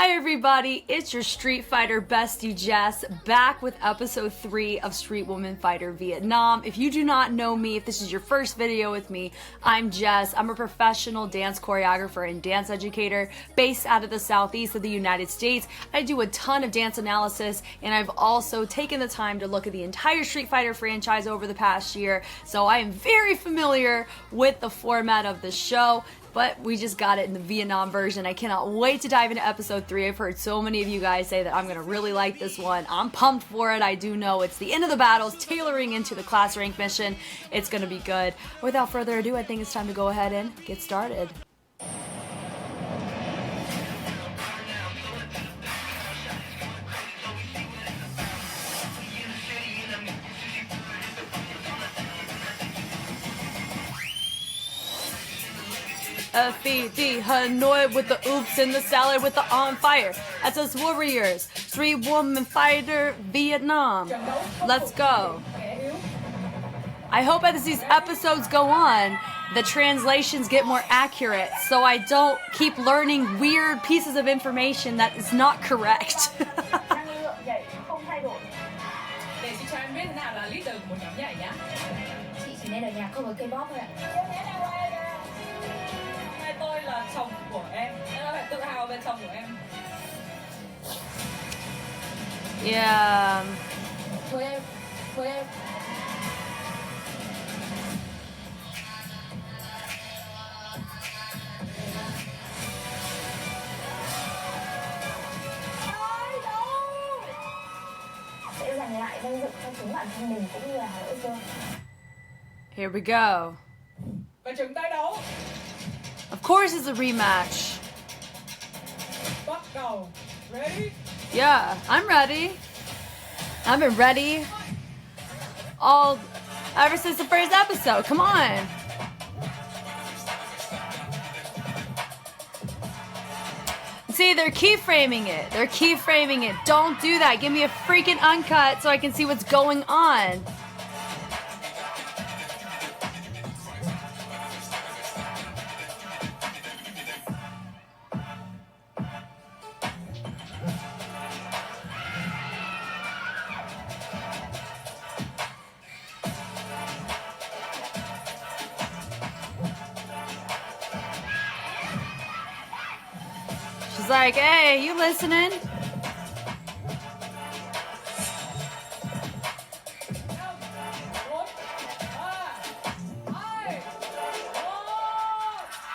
Hi everybody, it's your Street Fighter bestie Jess, back with episode 3 of Street Woman Fighter Vietnam. If you do not know me, if this is your first video with me, I'm Jess. I'm a professional dance choreographer and dance educator based out of the southeast of the United States. I do a ton of dance analysis, and I've also taken the time to look at the entire Street Fighter franchise over the past year, so I am very familiar with the format of the show. But we just got it in the Vietnam version. I cannot wait to dive into episode 3. I've heard so many of you guys say that I'm going to really like this one. I'm pumped for it. I do know it's the end of the battles, tailoring into the class rank mission. It's going to be good. Without further ado, I think it's time to go ahead and get started. F.E.D. Hanoi with the oops and the salad with the on fire. That's us Warriorz. Street Woman Fighter Vietnam. Let's go. I hope as these episodes go on, the translations get more accurate so I don't keep learning weird pieces of information that is not correct. Tôi là chồng của em phải tự hào về chồng của em. Yeah. Mời em. Sẽ giành lại danh dự cho chính bản thân mình cũng như là HANOIXGIRLS. Here we go. Và chúng ta đấu. Of course it's a rematch. Bắt đầu. Ready? Yeah, I'm ready. I've been ready ever since the first episode. Come on. See, they're keyframing it. They're keyframing it. Don't do that. Give me a freaking uncut so I can see what's going on. She's like, hey, you listening?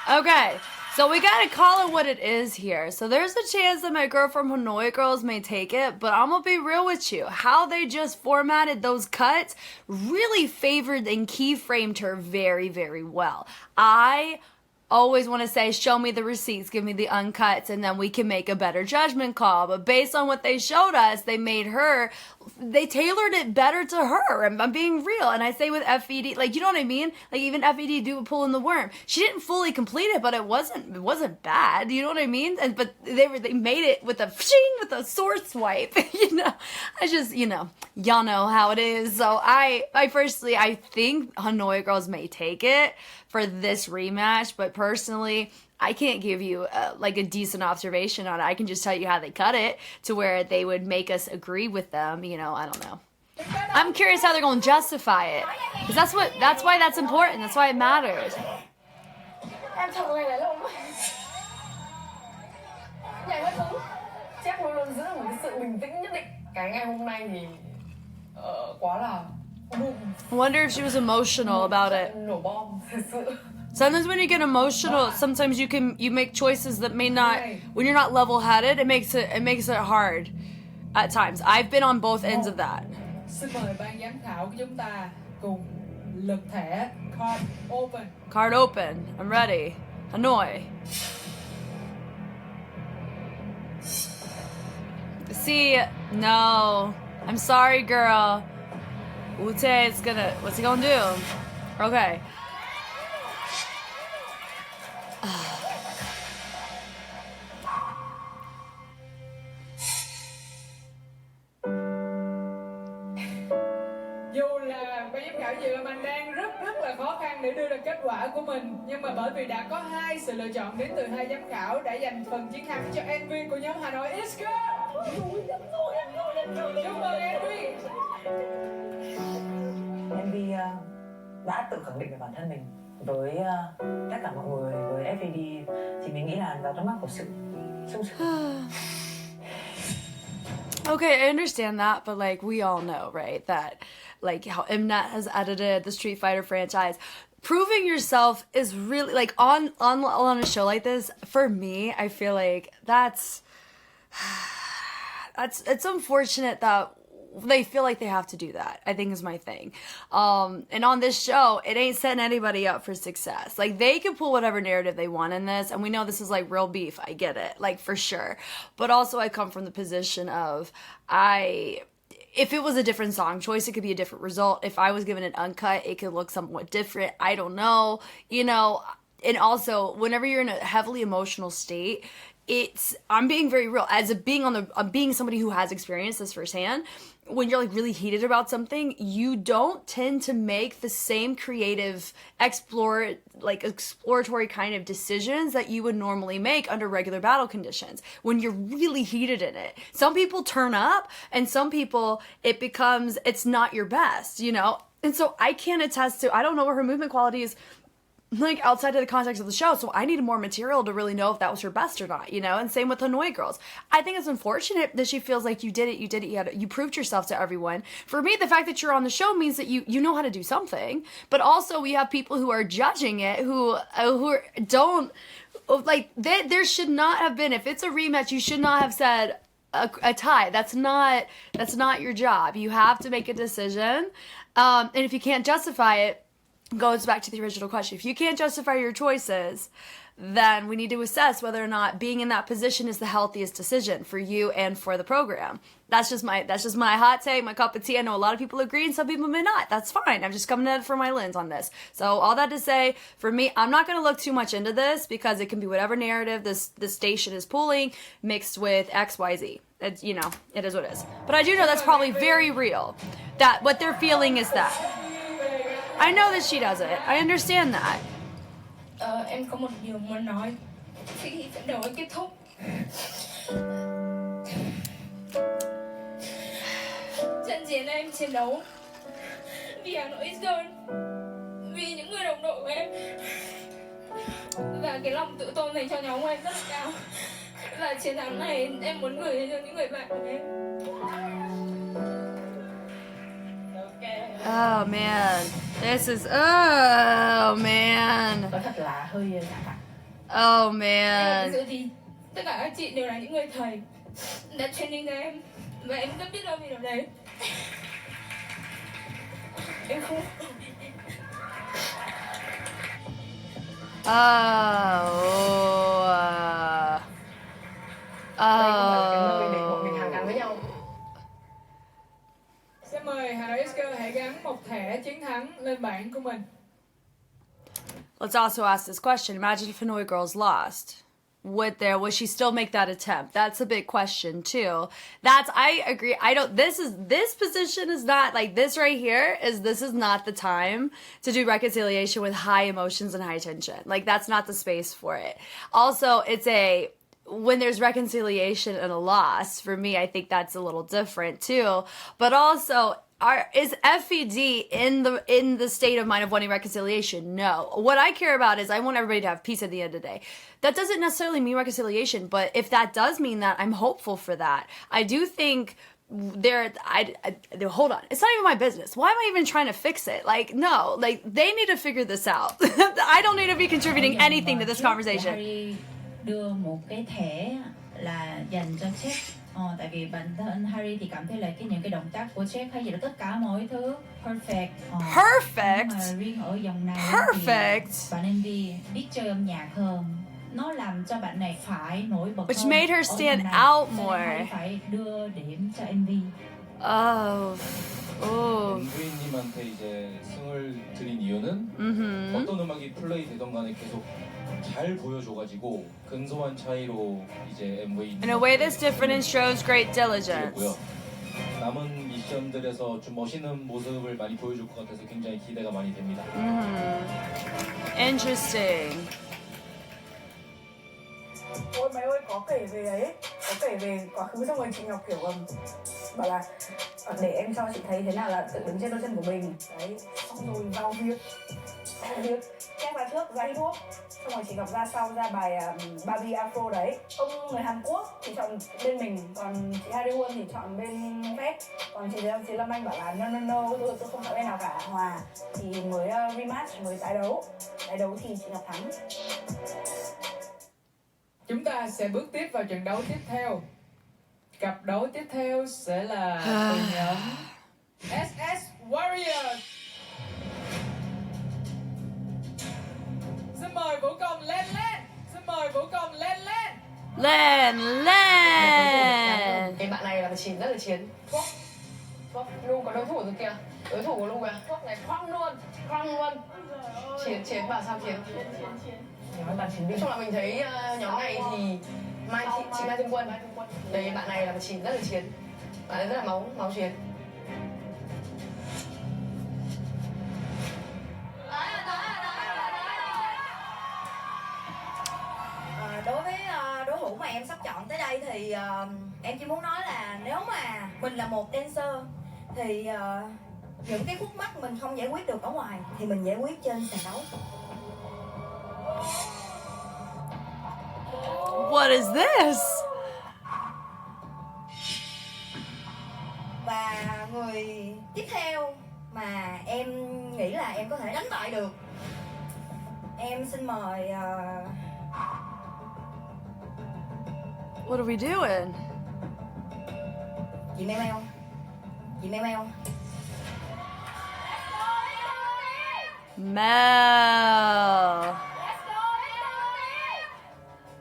Okay, so we gotta call it what it is here. So there's a chance that my girl from HANOIXGIRLS may take it, but I'm gonna be real with you. How they just formatted those cuts really favored and keyframed her very, very well. I always want to say, show me the receipts, give me the uncuts, and then we can make a better judgment call. But based on what they showed us, they tailored it better to her. I'm being real. And I say with F.E.D, like, you know what I mean? Like, even F.E.D do pulling the worm. She didn't fully complete it, but it wasn't bad. You know what I mean? But they made it with a sword swipe. You know, y'all know how it is. So I think HANOIXGIRLS may take it for this rematch, but personally, I can't give you a decent observation on it. I can just tell you how they cut it to where they would make us agree with them. You know, I don't know. I'm curious how they're going to justify it, because that's why that's important. That's why it matters. I wonder if she was emotional about it. Sometimes when you get emotional, sometimes you make choices that may not, when you're not level-headed, it makes it hard at times. I've been on both ends of that. Xin mời ban giám khảo của chúng ta cùng lật thẻ. Card open. Card open. I'm ready. Hanoi. See, no. I'm sorry, girl. Ute, what's he gonna do? Okay. Dù là ban giám khảo đạo diễn anh đang rất là khó khăn để đưa ra kết quả của mình, nhưng mà bởi vì đã có hai sự lựa chọn đến từ hai giám khảo đã giành phần chiến thắng cho MV của nhóm HANOIXGIRLS. Chúc mừng MV. MV đã tự khẳng định về bản thân mình với tất cả mọi người, với F.E.D thì mình nghĩ là nó trong mắt của sự sung sướng. Okay, I understand that, but like we all know, right, that like how Mnet has edited the Street Fighter franchise. Proving yourself is really like on a show like this. For me, I feel like that's it's unfortunate that they feel like they have to do that, I think is my thing. And on this show, it ain't setting anybody up for success. Like, they can pull whatever narrative they want in this, and we know this is like real beef. I get it, like, for sure. But also I come from the position of, if it was a different song choice, it could be a different result. If I was given an uncut, it could look somewhat different. I don't know, you know. And also, whenever you're in a heavily emotional state, I'm being very real, being somebody who has experienced this firsthand. When you're like really heated about something, you don't tend to make the same creative, exploratory kind of decisions that you would normally make under regular battle conditions when you're really heated in it. Some people turn up, and some people it's not your best, you know? And so I can't attest to, I don't know what her movement quality is like outside of the context of the show, so I needed more material to really know if that was her best or not, you know. And same with HANOIXGIRLS. I think it's unfortunate that she feels like you did it, you proved yourself to everyone. For me, the fact that you're on the show means that you know how to do something, but also we have people who are judging it who don't like. There should not have been, if it's a rematch, you should not have said a tie. That's not your job. You have to make a decision, and if you can't justify it, goes back to the original question. If you can't justify your choices, then we need to assess whether or not being in that position is the healthiest decision for you and for the program. That's just my hot take, my cup of tea. I know a lot of people agree and some people may not. That's fine. I'm just coming in for my lens on this. So all that to say, for me, I'm not going to look too much into this because it can be whatever narrative this station is pulling mixed with XYZ. It's, you know, it is what it is. But I do know that's probably very real. That what they're feeling is that. I know that she does it. I understand that. Em có một điều muốn nói khi trận đấu kết thúc. Trận chiến em chiến đấu vì HANOIXGIRLS, vì những người đồng đội của em, và cái lòng tự tôn dành cho nhóm của em rất là cao. Và chiến thắng này em muốn gửi đến cho những người bạn của em. Oh man, oh man. Nó thật là hơi giả tạo. Oh man. Thực sự thì tất cả các chị đều là những người thầy đã training cho em, và em rất biết ơn vì điều đấy. Em không. Xin mời HANOIXGIRLS hãy gắn một thẻ chiến thắng lên bảng của mình. Let's also ask this question. Imagine if HANOIXGIRLS lost. Would she still make that attempt? That's a big question too. I agree. This position is not like this right here this is not the time to do reconciliation with high emotions and high tension. Like, that's not the space for it. Also, when there's reconciliation and a loss, for me, I think that's a little different too. But also, is F.E.D in the state of mind of wanting reconciliation? No. What I care about is I want everybody to have peace at the end of the day. That doesn't necessarily mean reconciliation, but if that does mean that, I'm hopeful for that. I do think hold on. It's not even my business. Why am I even trying to fix it? Like, no, like, they need to figure this out. I don't need to be contributing anything to this conversation. Harry đưa một cái thẻ là dành cho Jack. Tại vì bản thân Harry thì cảm thấy là những cái động tác của Jack hay gì đó, tất cả mọi thứ perfect. Perfect. Nhưng mà riêng ở dòng này Perfect. thì bạn MV biết chơi âm nhạc hơn. Nó làm cho bạn này phải nổi bật Which hơn. made her stand out more. phải đưa điểm cho MV. MV님한테 이제 승을 드린 이유는 어떤 음악이 플레이 되던 간에 계속 잘 보여줘가지고 근소한 차이로 이제 MV In a way that's different and shows great diligence. 남은 미션들에서 좀 멋있는 모습을 많이 보여줄 것 같아서 굉장히 기대가 많이 됩니다. Interesting. Ôi mày ơi, có kể về ấy, có kể về quá khứ, xong rồi chị Ngọc kiểu bảo là để em cho chị thấy thế nào là tự đứng trên đôi chân của mình. Đấy, xong rồi vào việc Chắc ra trước ra hip hop, xong rồi chị Ngọc ra sau ra bài Barbie Afro đấy. Ông người Hàn Quốc thì chọn bên mình, còn chị Hariwon thì chọn bên F.E.D. Còn chị Lâm Anh bảo là no, tôi không chọn bên nào cả, hòa thì mới rematch, mới tái đấu thì chị Ngọc thắng. Chúng ta sẽ bước tiếp vào trận đấu tiếp theo. Cặp đấu tiếp theo sẽ là từ nhóm SS Warriorz. Xin mời vũ công lên. Xin mời vũ công lên. Lên. Cái bạn này là chiến rất là chiến. Lu có đối thủ rồi kìa. Đối thủ của Lu kìa. Này khoăng luôn. Chiến bảo sao chiến. Nói chung là mình thấy nhóm này thì chị Mai Thiên Quân. Đấy, bạn này là một chiến rất là chiến. Bạn ấy rất là máu chiến. Đối với đối thủ mà em sắp chọn tới đây thì em chỉ muốn nói là nếu mà mình là một dancer thì những cái khúc mắc mình không giải quyết được ở ngoài thì mình giải quyết trên sàn đấu. What is this? Và người tiếp theo mà em nghĩ là em có thể đánh bại được, em xin mời What are we doing? chị Meo. Mel.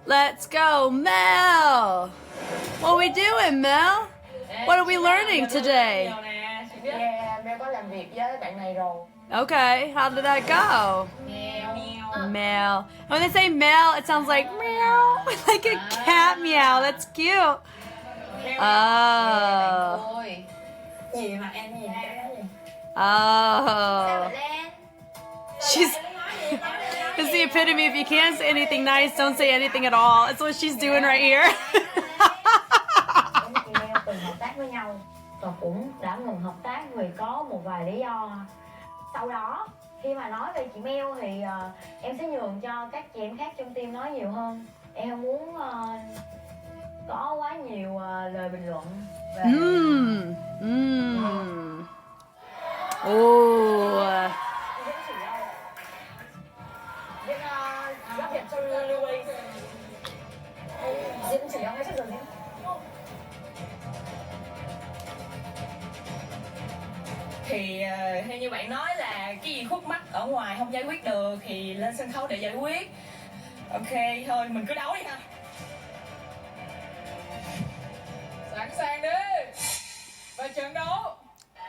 Let's go, Mel. What are we doing, Mel? What are we learning today? Yeah, Mel có làm việc với bạn này rồi. Okay, how did that go? Mel. When they say mel, it sounds like meow, like a cat meow. That's cute. Oh. Gì mà em nhìn cái gì? Oh. She's it's the epitome. If you can't say anything nice, don't say anything at all. That's what she's doing right here. Chị Mel từng hợp tác với nhau và cũng đã ngừng hợp tác vì có một vài lý do. Sau đó khi mà nói về chị Mel thì em sẽ nhường cho các chị em khác trong team nói nhiều hơn. Em không muốn có quá nhiều lời bình luận về Oh. Thì theo như bạn nói là cái gì khúc mắc ở ngoài không giải quyết được thì lên sân khấu để giải quyết. Ok, thôi mình cứ đấu đi ha. Sẵn sàng đi. Và trận đấu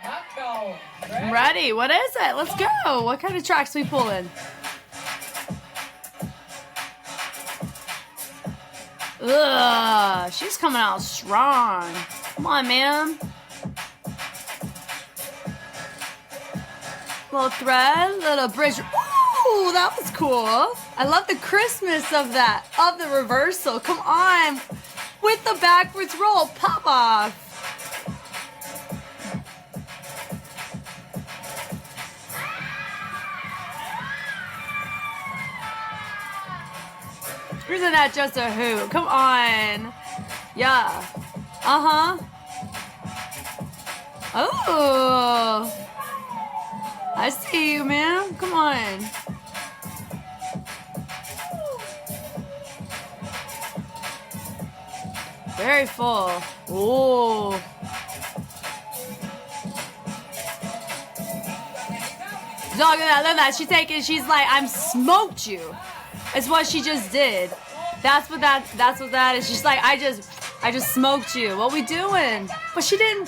bắt đầu. I'm ready. What is it? Let's go. What kind of tracks we pulling? Ugh, she's coming out strong. Come on, man. Little thread, little bridge. Ooh, that was cool. I love the Christmas of that, of the reversal. Come on. With the backwards roll, pop off. Isn't that just a hoot? Come on. Yeah. Uh-huh. Oh. I see you, man. Come on. Very full. Ooh. Look at that. She's taking, she's like, I'm smoked you. It's what she just did. That's what that is. She's like, I just smoked you. What we doing? But she didn't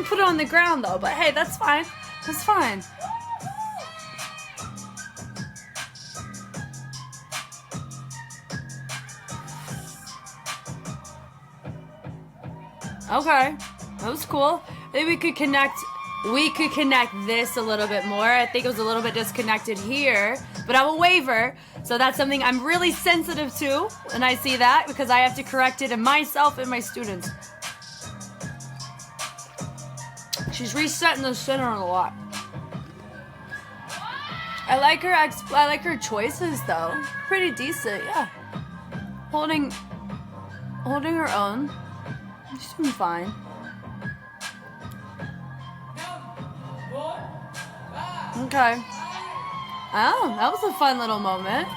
put it on the ground though. But hey, that's fine. That's fine. Okay, that was cool. Maybe we could connect this a little bit more. I think it was a little bit disconnected here, but I'm a waiver, so that's something I'm really sensitive to, and I see that because I have to correct it in myself and my students. She's resetting the center a lot. I like her choices though. Pretty decent, yeah. Holding her own. She's doing fine. Okay. Oh, that was a fun little moment.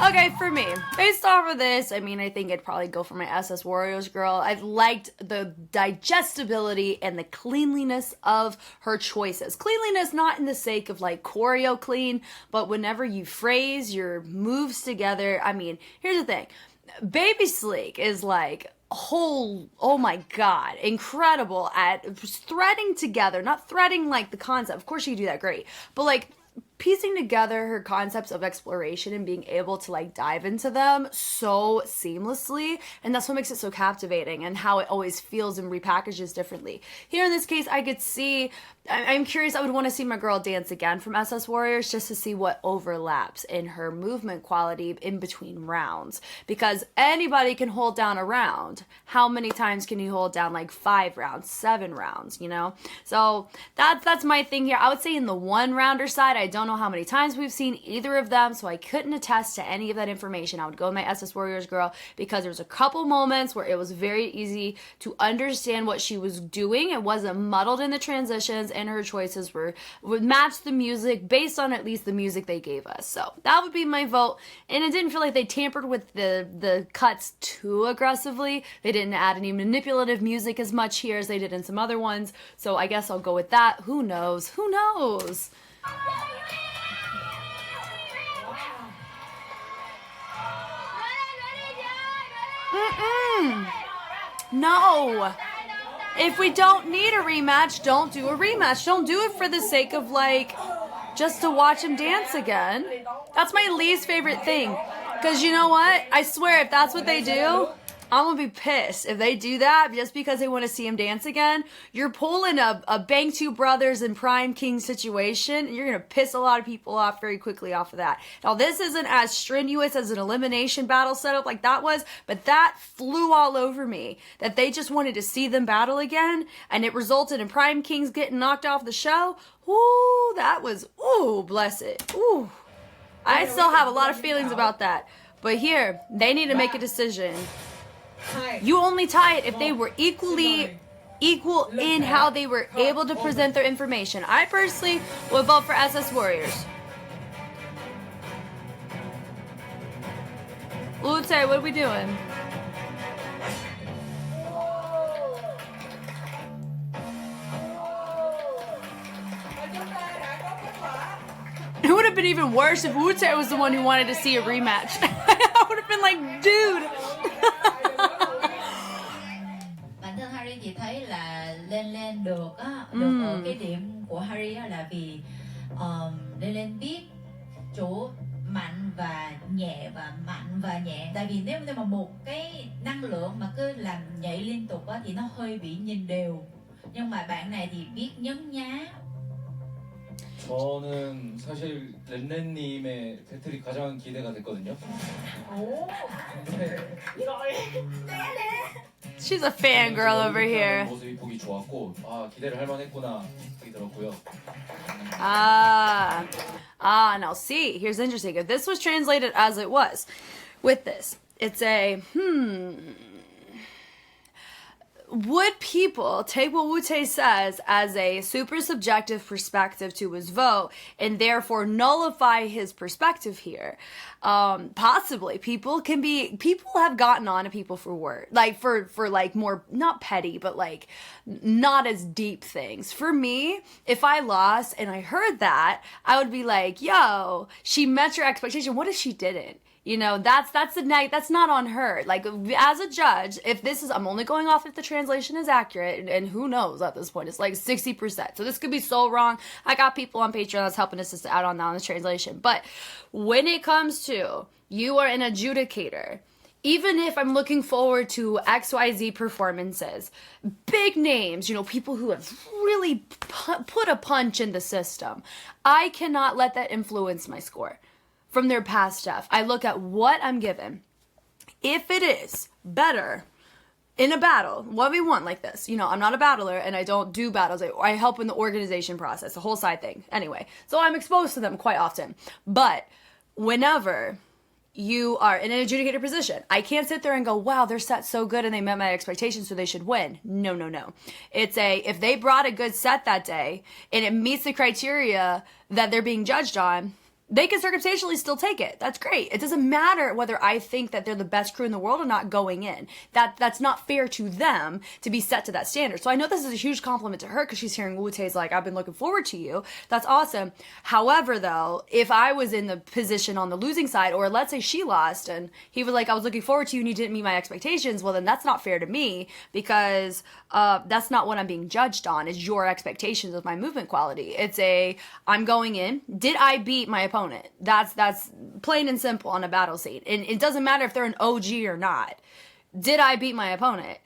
Okay, for me, based off of this, I mean, I think I'd probably go for my SS Warriorz girl. I liked the digestibility and the cleanliness of her choices. Cleanliness not in the sake of like choreo clean, but whenever you phrase your moves together, I mean, here's the thing. Baby Sleek is like oh my god, incredible at threading together, not threading like the concept. Of course she can do that great, but like piecing together her concepts of exploration and being able to like dive into them so seamlessly, and that's what makes it so captivating and how it always feels and repackages differently. Here in this case, I could see, I'm curious, I would want to see my girl dance again from SS Warriorz just to see what overlaps in her movement quality in between rounds, because anybody can hold down a round. How many times can you hold down like 5 rounds, 7 rounds, you know? So that's my thing here. I would say in the 1-rounder side, I don't know how many times we've seen either of them, so I couldn't attest to any of that information. I would go with my SS Warriorz girl because there's a couple moments where it was very easy to understand what she was doing. It wasn't muddled in the transitions, and her choices would match the music based on at least the music they gave us. So that would be my vote, and it didn't feel like they tampered with the cuts too aggressively. They didn't add any manipulative music as much here as they did in some other ones, so I guess I'll go with that. Who knows? Who knows? No. If we don't need a rematch, don't do a rematch. Don't do it for the sake of like just to watch him dance again. That's my least favorite thing. Because you know what? I swear if that's what they do, I'm gonna be pissed if they do that just because they want to see him dance again. You're pulling a Bang 2 Brothers and Prime King situation, and you're gonna piss a lot of people off very quickly off of that. Now, this isn't as strenuous as an elimination battle setup like that was, but that flew all over me. That they just wanted to see them battle again, and it resulted in Prime Kings getting knocked off the show. Ooh, that was, ooh, bless it. Ooh. I still have a lot of feelings about that. But here, they need to make a decision. You only tie it if they were equal in how they were able to present their information. I personally would vote for SS Warriorz. Lute, what are we doing? It would have been even worse if Lute was the one who wanted to see a rematch. I would have been like, dude. Bản thân Harry thì thấy là lên được á, được ở cái điểm của Harry á là vì lên biết chỗ mạnh và nhẹ và mạnh và nhẹ. Tại vì nếu mà một cái năng lượng mà cứ làm nhảy liên tục á thì nó hơi bị nhìn đều. Nhưng mà bạn này thì biết nhấn nhá. 저는 사실 렌렌님의 배틀이 가장 기대가 됐거든요. She's a fangirl over here. 모습이 보기 좋았고, 기대를 할 만했구나 생각이 들었고요. Now see, here's interesting. If this was translated as it was, with this, it's a, would people take what Wute says as a super subjective perspective to his vote and therefore nullify his perspective here? Possibly. People have gotten on to people for word, like for like more, not petty, but like not as deep things. For me, if I lost and I heard that, I would be like, yo, she met your expectation. What if she didn't? You know, that's not on her. Like, as a judge, if this is, I'm only going off if the translation is accurate, and who knows at this point, it's like 60%. So this could be so wrong. I got people on Patreon that's helping us to add on now on the translation. But when it comes to, you are an adjudicator, even if I'm looking forward to XYZ performances, big names, you know, people who have really put a punch in the system, I cannot let that influence my score from their past stuff. I look at what I'm given. If it is better in a battle, 1v1 like this, you know, I'm not a battler and I don't do battles. I help in the organization process, the whole side thing. Anyway, so I'm exposed to them quite often. But whenever you are in an adjudicator position, I can't sit there and go, wow, their set's so good and they met my expectations, so they should win. No, no, no. It's if they brought a good set that day and it meets the criteria that they're being judged on, they can circumstantially still take it. That's great. It doesn't matter whether I think that they're the best crew in the world or not going in. That's not fair to them to be set to that standard. So I know this is a huge compliment to her because she's hearing Wu-Tae's like, I've been looking forward to you. That's awesome. However, though, if I was in the position on the losing side, or let's say she lost and he was like, I was looking forward to you and you didn't meet my expectations, well, then that's not fair to me because that's not what I'm being judged on. It's your expectations of my movement quality. It's I'm going in. Did I beat my opponent? That's plain and simple on a battle scene. And it doesn't matter if they're an OG or not. Did I beat my opponent?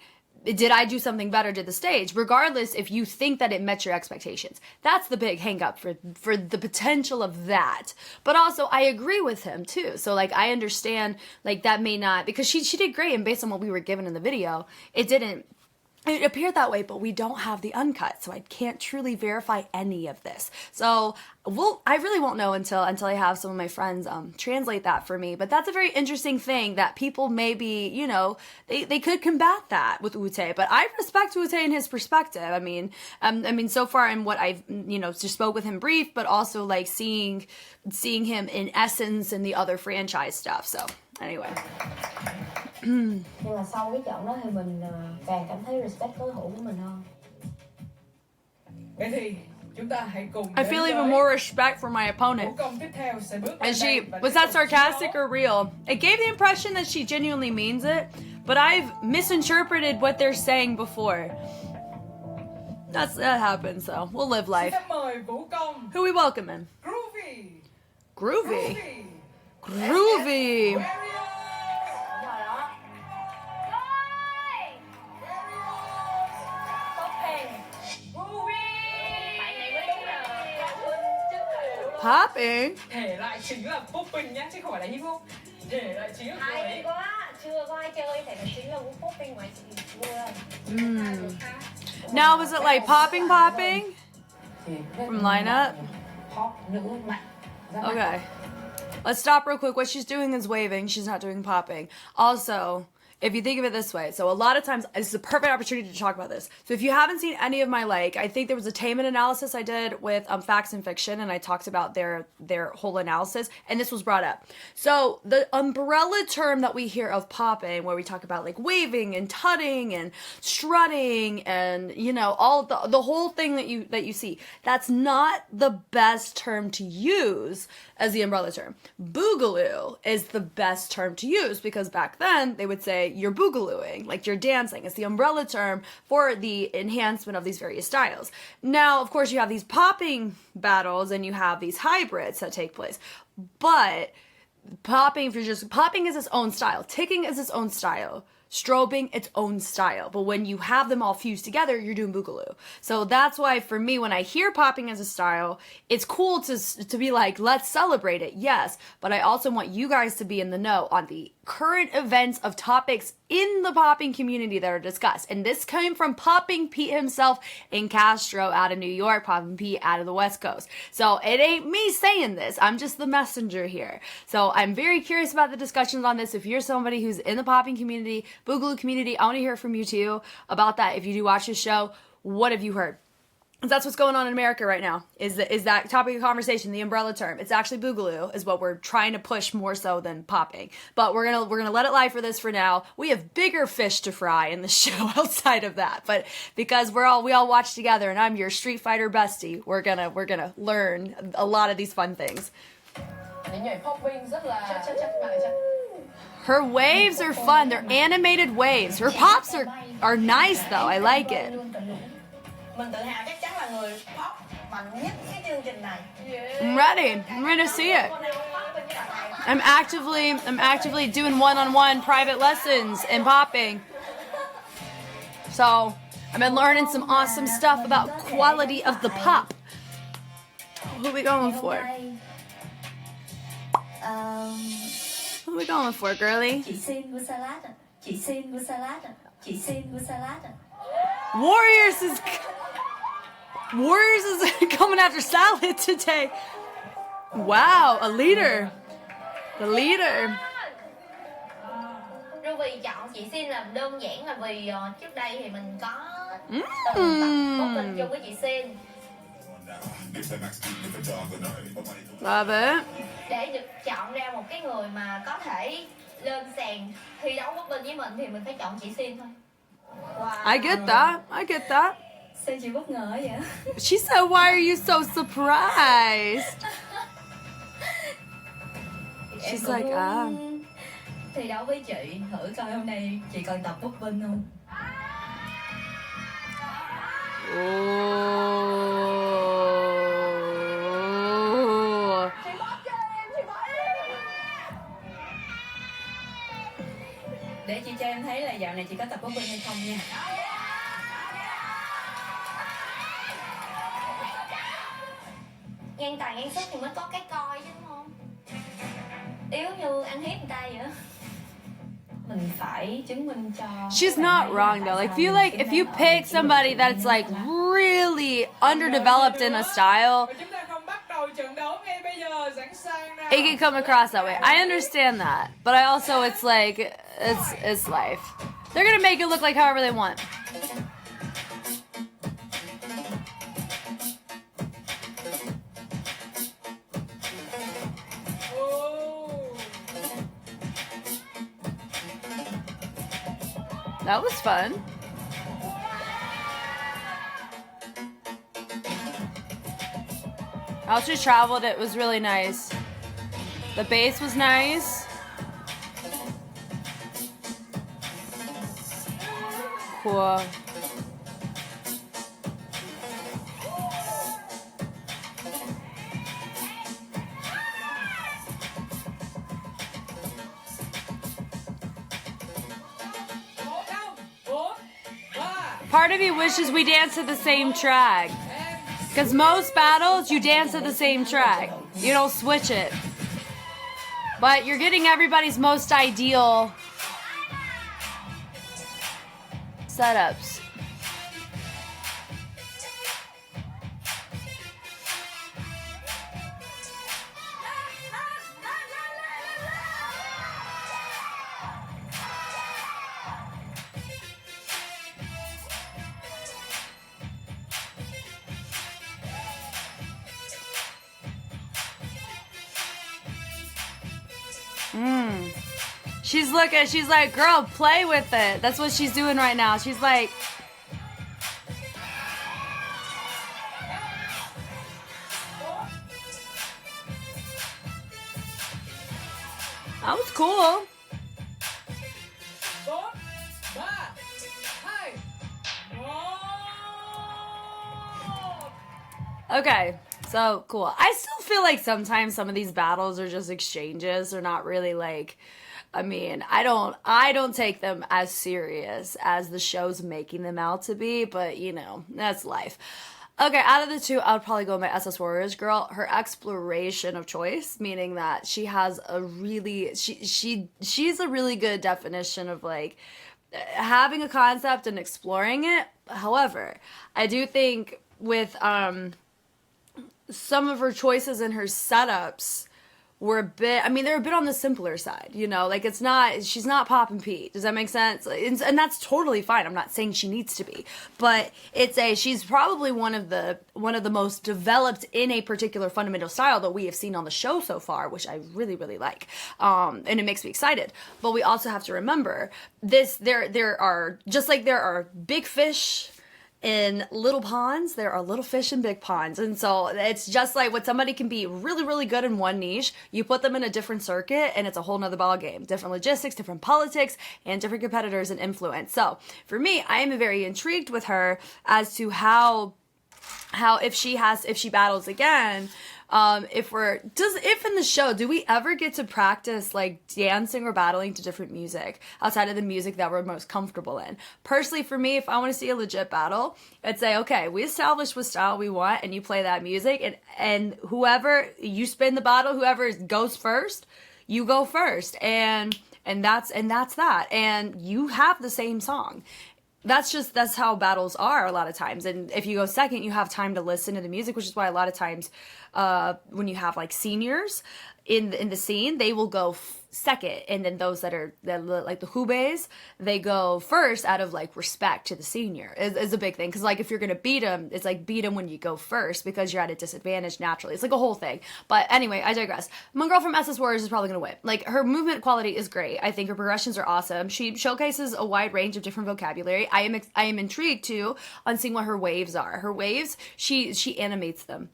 Did I do something better to the stage? Regardless if you think that it met your expectations. That's the big hang up for the potential of that. But also I agree with him too. So like I understand like that may not, because she did great, and based on what we were given in the video, it appeared that way, but we don't have the uncut, so I can't truly verify any of this. So I really won't know until I have some of my friends translate that for me. But that's a very interesting thing that people maybe, you know, they could combat that with Wu-Tae. But I respect Wu-Tae and his perspective. I mean, so far in what I've, you know, just spoke with him brief, but also like seeing him in essence in the other franchise stuff. So anyway. Nhưng mà sau cái trận đó thì mình càng cảm thấy respect đối thủ của mình hơn. Vậy thì chúng ta hãy cùng I feel even more respect for my opponent. Vũ công tiếp theo sẽ bước And lên đây và was tiếp that tục sarcastic chiến đấu. or real? It gave the impression that she genuinely means it, but I've misinterpreted what they're saying before. That happens, so we'll live life. Xin mời Vũ công. Who we welcoming? Groovy. Groovy. Groovy. Warriorz. Popping. Thể lại chính là popping nhá, chứ không phải là hip hop. Thể lại chính là Hay quá, chưa có ai chơi thể là chính là Vũ popping ngoài chị vừa. Now, was it like popping? From lineup? Pop nữ mạnh. Okay. Let's stop real quick. What she's doing is waving. She's not doing popping. Also, if you think of it this way, so a lot of times, this is a perfect opportunity to talk about this. So if you haven't seen any of my, I think there was a attainment analysis I did with Facts and Fiction, and I talked about their whole analysis, and this was brought up. So the umbrella term that we hear of popping, where we talk about like waving and tutting and strutting and, you know, all the whole thing that you see, that's not the best term to use as the umbrella term. Boogaloo is the best term to use because back then they would say you're boogalooing, like you're dancing. It's the umbrella term for the enhancement of these various styles. Now, of course, you have these popping battles and you have these hybrids that take place. But popping is its own style. Ticking is its own style. Strobing, its own style. But when you have them all fused together, you're doing boogaloo. So that's why for me, when I hear popping as a style, it's cool to be like, let's celebrate it, yes. But I also want you guys to be in the know on the current events of topics in the popping community that are discussed. And this came from Popping Pete himself in Castro out of New York, Popping Pete out of the West Coast. So it ain't me saying this. I'm just the messenger here. So I'm very curious about the discussions on this. If you're somebody who's in the popping community, boogaloo community, I want to hear from you too about that. If you do watch this show, what have you heard? Because that's what's going on in America right now, is that topic of conversation, the umbrella term. It's actually boogaloo, is what we're trying to push more so than popping. But we're gonna let it lie for this for now. We have bigger fish to fry in the show outside of that. But because we all watch together, and I'm your Street Fighter bestie, we're gonna learn a lot of these fun things. Her waves are fun. They're animated waves. Her pops are nice though. I like it. mình tự hào chắc chắn là người pop mạnh nhất cái chương trình này. I'm ready. I'm ready to see it. I'm actively doing one-on-one private lessons in popping. So I've been learning some awesome stuff about quality of the pop. Who are we going for? Who are we going for, girly? Chị xin mua salad ạ. Chị xin mua salad ạ. Chị xin mua salad ạ. Warriorz is coming after salad today. Wow, a leader. The leader. Ruby chọn chị xin là đơn giản là vì trước đây thì mình có từng tập popping chung với chị xin. Love it. Để được chọn ra một cái người mà có thể lên sàn thi đấu popping với mình thì mình phải chọn chị xin thôi. Wow. I get that. I get that. Sao chị bất ngờ vậy? She said, why are you so surprised? She's like, thi đấu với chị, thử coi hôm nay chị còn tập popping không? Oh. Để chị cho em thấy là dạo này chị có tập popping hay không nha. Ngang tài ngang sức thì mới có cái coi chứ đúng không? Yếu như ăn hiếp người ta vậy đó. Mình phải chứng minh cho. She's not wrong though. Like, feel like if you pick somebody that's like really underdeveloped in a style, Chúng ta không bắt đầu trận đấu ngay bây giờ, sẵn sàng nào. it can come across that way. I understand that, but I also it's like it's life. They're gonna make it look like however they want. That was fun. I also traveled, it was really nice. The bass was nice. Cool. Part of me wishes we danced to the same track. Because most battles, you dance to the same track. You don't switch it. But you're getting everybody's most ideal setups. She's looking, she's like, girl, play with it. That's what she's doing right now. She's like, that was cool. Okay, so cool. I still feel like sometimes some of these battles are just exchanges. They're not really like, I mean, I don't take them as serious as the show's making them out to be, but you know, that's life. Okay, out of the two, I would probably go with my SS Warriorz girl. Her exploration of choice, meaning that she has a really, she's a really good definition of like having a concept and exploring it. However, I do think with some of her choices and her setups were a bit, I mean, they're a bit on the simpler side, you know, like it's not, she's not Poppin' Pete. Does that make sense? And that's totally fine. I'm not saying she needs to be, but she's probably one of the most developed in a particular fundamental style that we have seen on the show so far, which I really, really like. And it makes me excited. But we also have to remember this, there are, just like there are big fish in little ponds, there are little fish in big ponds. And so it's just like what somebody can be really, really good in one niche, you put them in a different circuit and it's a whole nother ball game. Different logistics, different politics, and different competitors and influence. So for me, I am very intrigued with her as to how if she battles again, if in the show, do we ever get to practice like dancing or battling to different music outside of the music that we're most comfortable in? Personally, for me, if I want to see a legit battle, I'd say, okay, we established what style we want and you play that music, and whoever you spin the battle, whoever goes first, you go first. And that's that. And you have the same song. That's how battles are a lot of times. And if you go second, you have time to listen to the music, which is why a lot of times when you have like seniors in the scene, they will go second, and then those that are like the hubes, they go first out of like respect to the senior is a big thing. Because like if you're gonna beat them, it's like beat them when you go first because you're at a disadvantage naturally. It's like a whole thing. But anyway, I digress. My girl from SS Warriorz is probably gonna win. Like her movement quality is great. I think her progressions are awesome. She showcases a wide range of different vocabulary. I am intrigued too on seeing what her waves are. Her waves, she animates them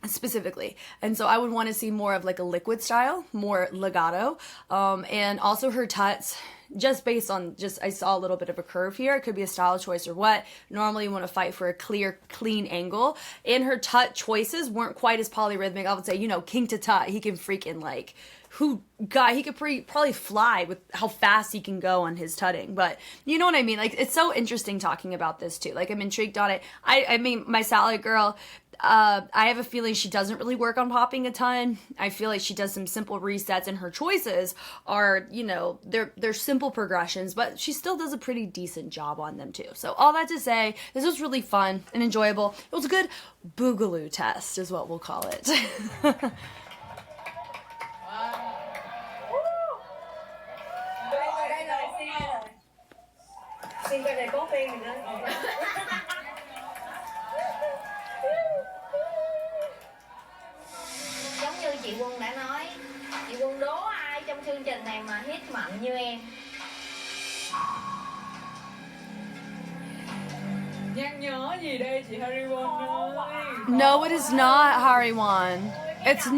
specifically, and so I would want to see more of like a liquid style, more legato, and also her tuts, just based on I saw a little bit of a curve here. It could be a style choice or what. Normally you want to fight for a clear, clean angle, and her tut choices weren't quite as polyrhythmic. I would say, king to tut, he can freaking like he could probably fly with how fast he can go on his tutting. But you know what I mean? Like, it's so interesting talking about this too. Like, I'm intrigued on it. I mean, my salad girl, I have a feeling she doesn't really work on popping a ton. I feel like she does some simple resets, and her choices are, they're simple progressions, but she still does a pretty decent job on them too. So all that to say, this was really fun and enjoyable. It was a good boogaloo test is what we'll call it. Xin cái này có phim nữa. Giống như chị Quân đã nói, chị Quân đố ai trong chương trình này mà hit mạnh như em? Nhắc nhớ gì đây chị Harry Won ơi? No, it is not, Harry Won. It's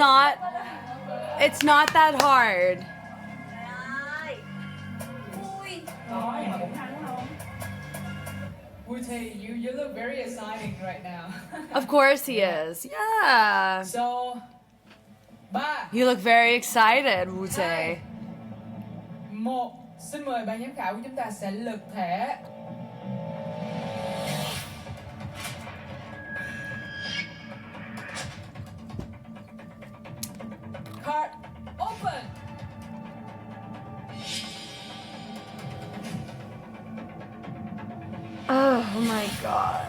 not that hard. Woo-tae, you look very exciting right now. Of course he is. Yeah. So, 3, You look very excited, Woo-tae. 1, xin mời ban giám khảo của chúng ta sẽ lực thể. Card open. Oh my god.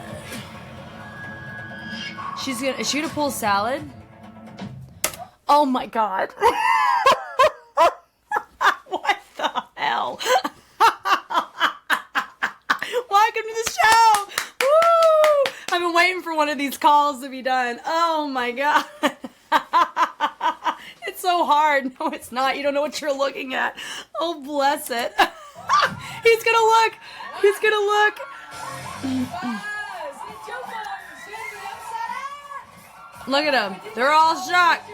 Is she gonna pull salad? Oh my god. What the hell? Welcome to the show! Woo! I've been waiting for one of these calls to be done. Oh my god. It's so hard. No, it's not. You don't know what you're looking at. Oh, bless it. He's gonna look. He's gonna look. Look at them. They're all shocked.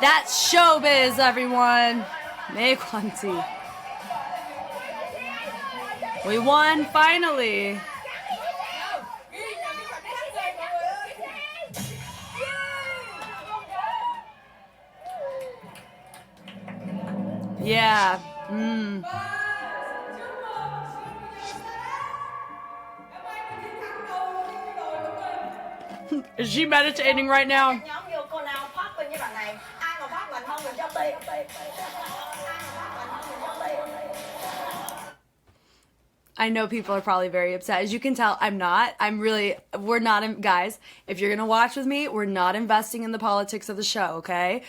That's showbiz, everyone. Meikwanti. We won finally. Yeah. Is she meditating right now? I know people are probably very upset. As you can tell, I'm not. We're not, guys, if you're going to watch with me, we're not investing in the politics of the show, okay?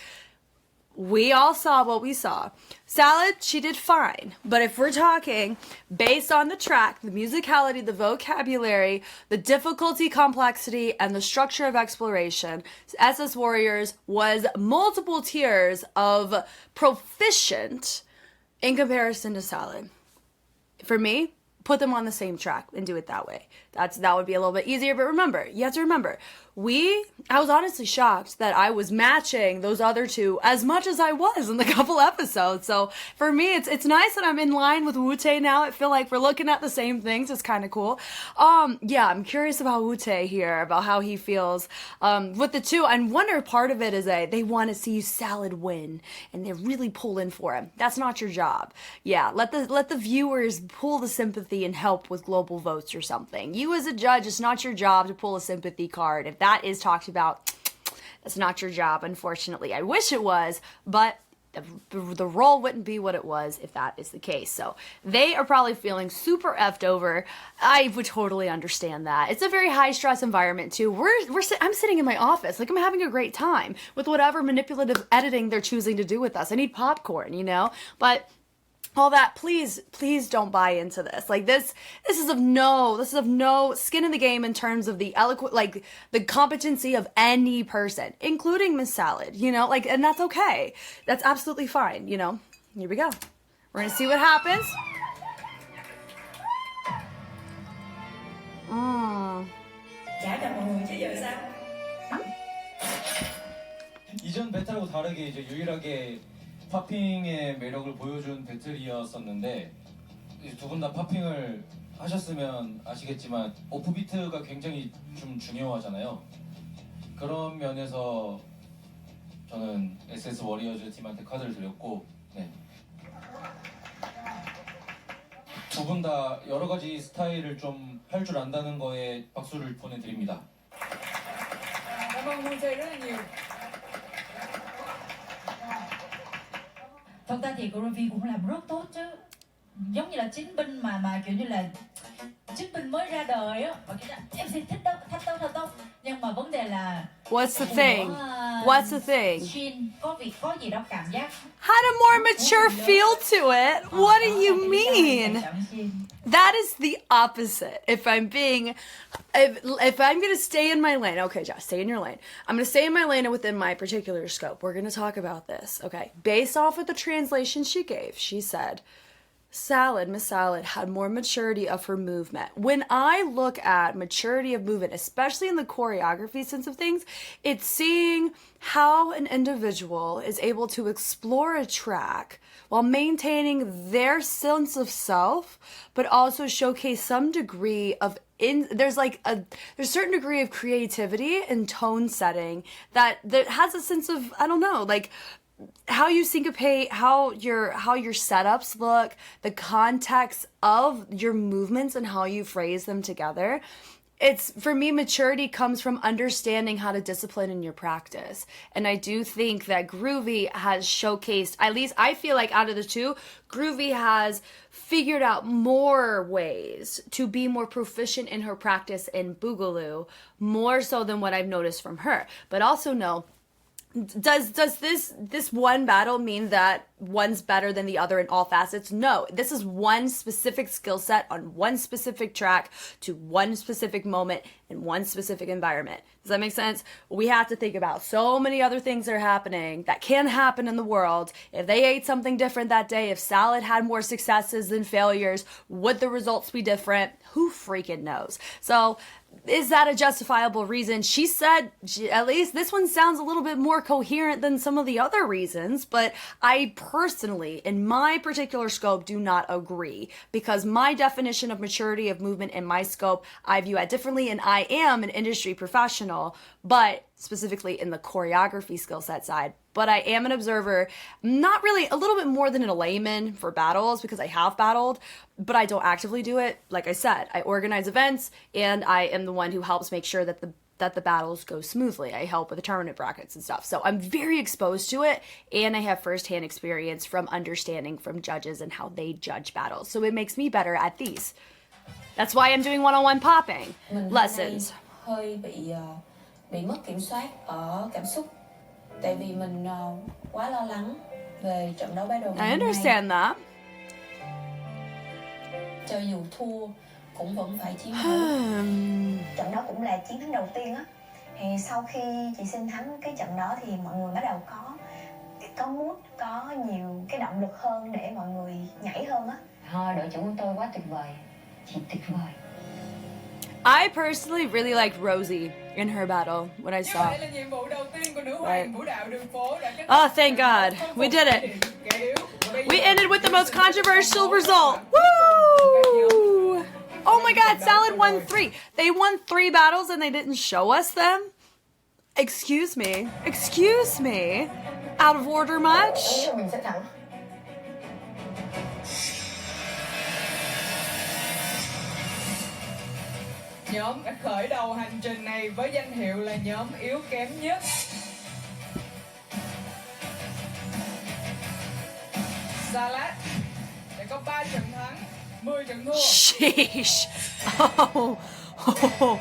We all saw what we saw. Salad, she did fine. But if we're talking based on the track, the musicality, the vocabulary, the difficulty, complexity, and the structure of exploration, SS Warriorz was multiple tiers of proficient in comparison to Salad. for me, put them on the same track and do it that way. That would be a little bit easier. But remember, you have to remember, I was honestly shocked that I was matching those other two as much as I was in the couple episodes. So for me, it's nice that I'm in line with Wu-Tae now. I feel like we're looking at the same things. It's kind of cool. Yeah, I'm curious about Wu-Tae here, about how he feels with the two. And wonder part of it is they want to see Salad win, and they're really pulling for him. That's not your job. Yeah, let the viewers pull the sympathy and help with global votes or something. You as a judge, it's not your job to pull a sympathy card. If that is talked about, that's not your job, unfortunately. I wish it was, but the role wouldn't be what it was if that is the case. So they are probably feeling super effed over. I would totally understand that. It's a very high stress environment too. I'm sitting in my office, like I'm having a great time with whatever manipulative editing they're choosing to do with us. I need popcorn, you know, but all that, please don't buy into this. Like this is of no skin in the game in terms of the the competency of any person, including Miss Salad, you know, like, and that's okay. That's absolutely fine, you know. Here we go. We're gonna see what happens. Chả gặp mọi người chứ giờ sao? 이전 배틀하고 다르게 이제 유일하게 팝핑의 매력을 보여준 배틀이었었는데 두 분 다 팝핑을 하셨으면 아시겠지만 오프비트가 굉장히 좀 중요하잖아요. 그런 면에서 저는 SS 워리어즈 팀한테 카드를 드렸고, 네. 두 분 다 여러 가지 스타일을 좀 할 줄 안다는 거에 박수를 보내드립니다. Cảm ơn Wu-Tae rất là nhiều. Thật ra thì choreography cũng làm rất tốt chứ, giống như là chiến binh mà kiểu như là chiến binh mới ra đời á, và cái em sẽ thích đâu, thật đâu, nhưng mà vấn đề là What's the thing? What's the thing? Shin có gì đó cảm giác Had a more mature feel to it. What do you mean? That is the opposite. If I'm gonna stay in my lane, okay, Josh, stay in your lane. I'm gonna stay in my lane within my particular scope. We're gonna talk about this, okay? Based off of the translation she gave, she said, Miss Salad had more maturity of her movement. When I look at maturity of movement, especially in the choreography sense of things, it's seeing how an individual is able to explore a track while maintaining their sense of self, but also showcase some degree of there's a certain degree of creativity and tone setting that has a sense of, I don't know, like how you syncopate, how your setups look, the context of your movements and how you phrase them together. It's, for me, maturity comes from understanding how to discipline in your practice. And I do think that Groovy has showcased, at least I feel like out of the two, Groovy has figured out more ways to be more proficient in her practice in Boogaloo, more so than what I've noticed from her. But also know, does this one battle mean that one's better than the other in all facets? No. This is one specific skill set on one specific track to one specific moment in one specific environment. Does that make sense? We have to think about so many other things that are happening that can happen in the world. If they ate something different that day, if Salad had more successes than failures, would the results be different? Who freaking knows? So is that a justifiable reason? She said, at least this one sounds a little bit more coherent than some of the other reasons, but I personally, in my particular scope, do not agree, because my definition of maturity of movement in my scope, I view it differently, and I am an industry professional, but specifically in the choreography skill set side. But I am an observer, not really, a little bit more than a layman for battles, because I have battled, but I don't actively do it. Like I said, I organize events, and I am the one who helps make sure that the battles go smoothly. I help with the tournament brackets and stuff. So I'm very exposed to it, and I have firsthand experience from understanding from judges and how they judge battles. So it makes me better at these. That's why I'm doing one-on-one popping lessons. Hơi bị mất kiểm soát ở cảm xúc. Tại vì mình quá lo lắng về trận đấu battle. I understand that. Cho dù thua cũng vẫn phải chiến thắng. Trận đó cũng là chiến thắng đầu tiên á. Thì sau khi chị Sinh thắng cái trận đó thì mọi người bắt đầu có mood, có nhiều cái động lực hơn để mọi người nhảy hơn á. thôi đội trưởng của tôi quá tuyệt vời, chị tuyệt vời. I personally really liked Rosie in her battle when I saw. Đây là nhiệm vụ đầu tiên của nữ hoàng vũ đạo đường phố đã kết Oh, thank God. We did it. We ended with the most controversial result. Woo! Oh my God, Salad won 3. They won 3 battles and they didn't show us them? Excuse me. Excuse me. Out of order much? Mình sẽ thắng. Nhóm đã khởi đầu hành trình này với danh hiệu là nhóm yếu kém nhất. Salad đã có 3 trận thắng, 10 trận thua. Sheesh. Oh. Oh.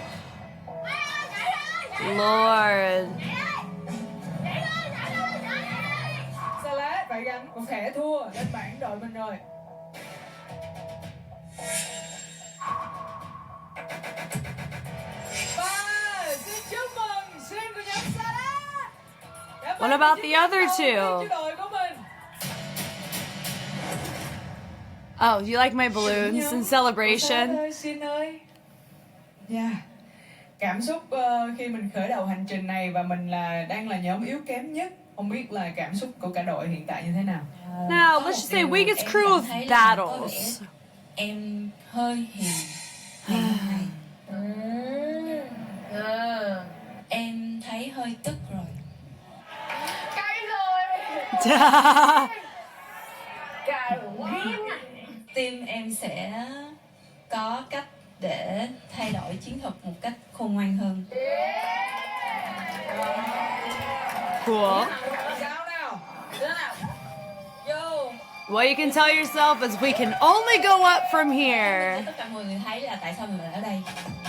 Lord. Salad phải gánh một kẻ thua lên bảng đội mình rồi. Xin chúc mừng Xin của nhóm Salad. What about the other two? Oh, you like my balloons in celebration? Xin ơi. Yeah. Cảm xúc khi mình khởi đầu hành trình này và mình đang là nhóm yếu kém nhất. Không biết là cảm xúc của cả đội hiện tại như thế nào? Now, let's just say weakest crew of battles. Em hơi hiền. Em thấy hơi tức rồi. Cay rồi. Cay Team em sẽ có cách để thay đổi chiến thuật một cách khôn ngoan hơn. Cool. Sao nào? Vô. What you can tell yourself is we can only go up from here. Tất cả mọi người thấy là tại sao mình lại ở đây.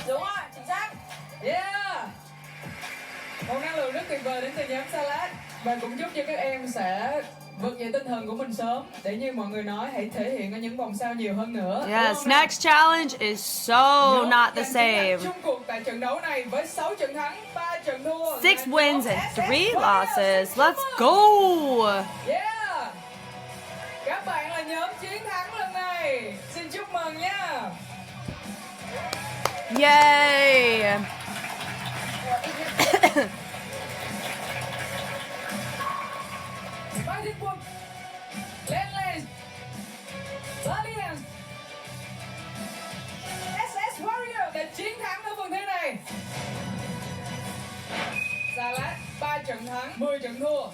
Đúng rồi, chính xác. Yeah. Một năng lượng rất tuyệt vời đến từ nhóm Salad và cũng giúp cho các em sẽ vực dậy tinh thần của mình sớm để như mọi người nói hãy thể hiện ở những vòng sau nhiều hơn nữa. Yes, next challenge is so not the same. Chung cuộc tại trận đấu này với 6 trận thắng, 3 trận thua. 6 wins and 3 losses. Let's go! Yeah. Các bạn là nhóm chiến thắng lần này. Xin chúc mừng nha. Yay! Fighting quân. Landlace. Valiant. SS Warrior đã chiến thắng ở phần thi này. Salad 3 trận thắng, 10 trận thua.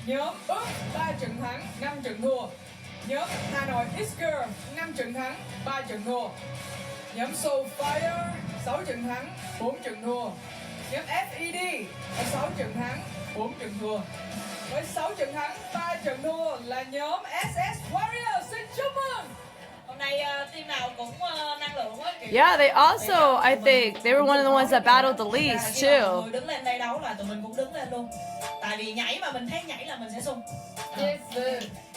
Nhóm úp 3 trận thắng, 5 trận thua. Nhóm HANOIXGIRLS 5 trận thắng, 3 trận thua. Nhóm Soulfire 6 trận thắng, 4 trận thua. Nhóm F.E.D có 6 trận thắng, 4 trận thua. Với 6 trận thắng, 3 trận thua là nhóm SS Warriors. Xin chúc mừng. Hôm nay team nào cũng năng lượng quá. Yeah, they also, I think, they were one of the ones that battled the least too. Mọi người đứng lên đây đấu là tụi mình cũng đứng lên luôn. Tại vì nhảy mà mình thấy nhảy là mình sẽ sung. Yes.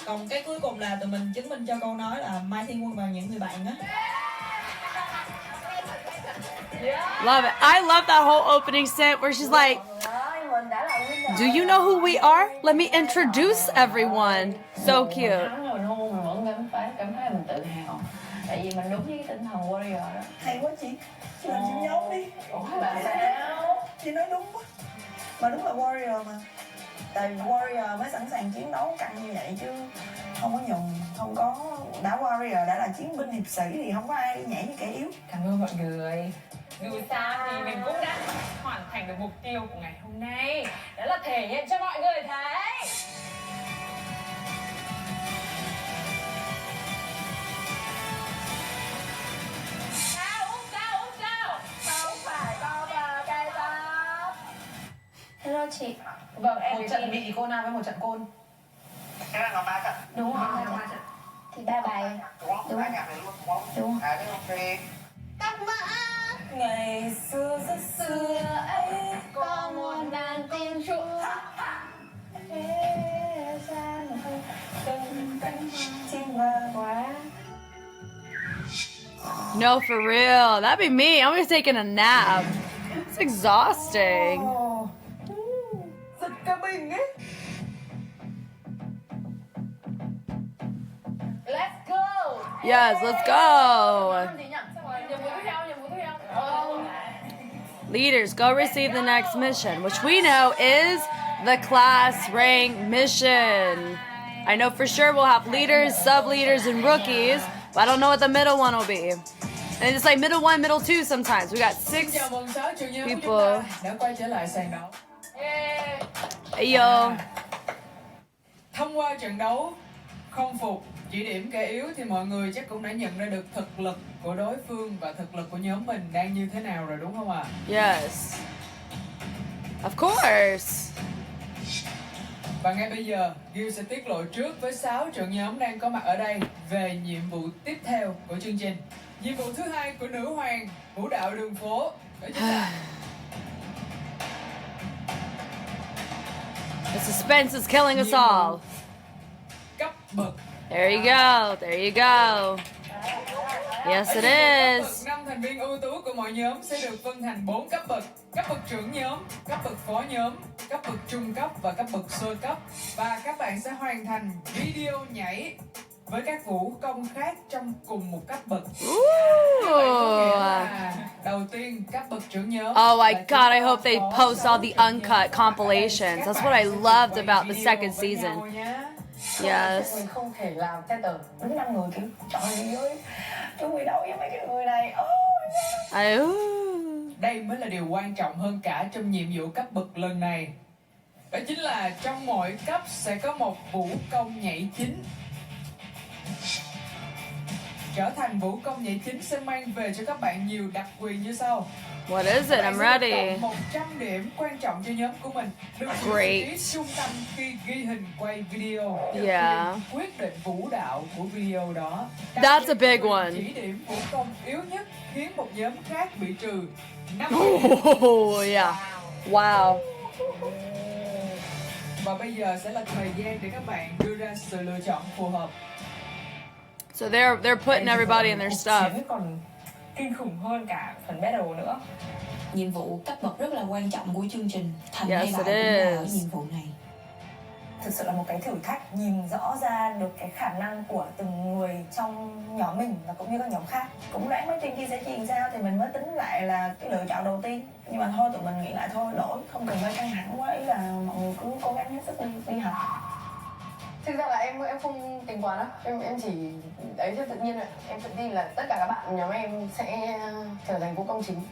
Còn cái cuối cùng là tụi mình chứng minh cho câu nói là Mai Thiên Quân và những người bạn á. Love it. I love that whole opening set where she's like, do you know who we are? Let me introduce everyone. So cute. Thắng rồi luôn, mình vẫn cảm thấy mình tự hào. Tại vì mình đúng với cái tinh thần Warrior đó. Hay quá chị. Chị làm chuyện nhóm đi. Bà sao? Chị nói đúng quá. Mà đúng là Warrior mà. Tại vì Warrior mới sẵn sàng chiến đấu căng như vậy chứ không có nhùng, không có đã Warrior đã là chiến binh hiệp sĩ thì không có ai đi nhảy như kẻ yếu. Cảm ơn mọi người. Dù sao thì mình cũng đã hoàn thành được mục tiêu của ngày hôm nay. Đó là thể hiện cho mọi người thấy. Sao? Không phải bao bờ cây tóc. Hello chị. Vâng, em một trận bị cô Nam với một trận côn. Cái này là 3 trận. Đúng rồi. Thì 3 bài. Đúng rồi. Đúng. Tóc mã. Ngày xưa rất xưa ấy Có một đàn tiên trụ. Chim hoa Quá. No, for real. That'd be me. I'm just taking a nap. It's exhausting. giật cabin ấy. Let's go. Yes, let's go. Leaders, go receive the next mission, which we know is the class rank mission. I know for sure we'll have leaders, sub-leaders, and rookies, but I don't know what the middle one will be. And it's like middle 1, middle 2 sometimes. We got 6 people. Hey yo. Thông qua trận đấu không phục, chỉ điểm kẻ yếu thì mọi người chắc cũng đã nhận ra được thực lực của đối phương và thực lực của nhóm mình đang như thế nào rồi đúng không ạ? Yes. Of course. Và ngay bây giờ, Gil sẽ tiết lộ trước với 6 trưởng nhóm đang có mặt ở đây về nhiệm vụ tiếp theo của chương trình. Nhiệm vụ thứ 2 của nữ hoàng vũ đạo đường phố đó chính là The suspense is killing us all. cấp bậc. There you go. There you go. Yes, it is. 5 thành viên ưu tú của mọi nhóm sẽ được phân thành 4 cấp bậc. Cấp bậc trưởng nhóm, cấp bậc phó nhóm, cấp bậc trung cấp và cấp bậc sơ cấp. Và các bạn sẽ hoàn thành video nhảy với các vũ công khác trong cùng một cấp bậc. Đầu tiên, cấp bậc trưởng nhóm. Oh my god, I hope they post all the uncut compilations. That's what I loved about the second season. Yes. Mình không thể làm theo tờ đứng 5 người kiểu trời ơi, chúng mình đấu với mấy cái người này. Đây mới là điều quan trọng hơn cả trong nhiệm vụ cấp bậc lần này. Đó chính là trong mỗi cấp sẽ có một vũ công nhảy chính. Trở thành vũ công nhảy chính sẽ mang về cho các bạn nhiều đặc quyền như sau. What is it? I'm ready. 100 điểm quan trọng cho nhóm của mình. Great. Trung tâm khi ghi hình quay video. Yeah. Quyết định vũ đạo của video đó. That's a big one. Chỉ điểm vũ công yếu nhất khiến một nhóm khác bị trừ 5 Oh, yeah. Wow. Và bây giờ sẽ là thời gian để các bạn đưa ra sự lựa chọn phù hợp. So they're putting everybody in their stuff. Còn kinh khủng hơn cả phần battle nữa. Nhiệm vụ cấp bậc rất là quan trọng của chương trình. Thành Yes, hay bại it cũng là ở is. nhiệm vụ này. Thực sự là một cái thử thách nhìn rõ ra được cái khả năng của từng người trong nhóm mình và cũng như các nhóm khác. Cũng đoán mấy team kia sẽ truyền sao thì mình mới tính lại là cái lựa chọn đầu tiên. Nhưng mà thôi tụi mình nghĩ lại thôi đổi, không cần phải căng thẳng quá, ý là mọi người cứ cố gắng hết sức đi học. Thực ra là em không tính quá đâu, em chỉ đấy cho tự nhiên rồi. Em tự tin là tất cả các bạn nhóm em sẽ trở thành vũ công chính.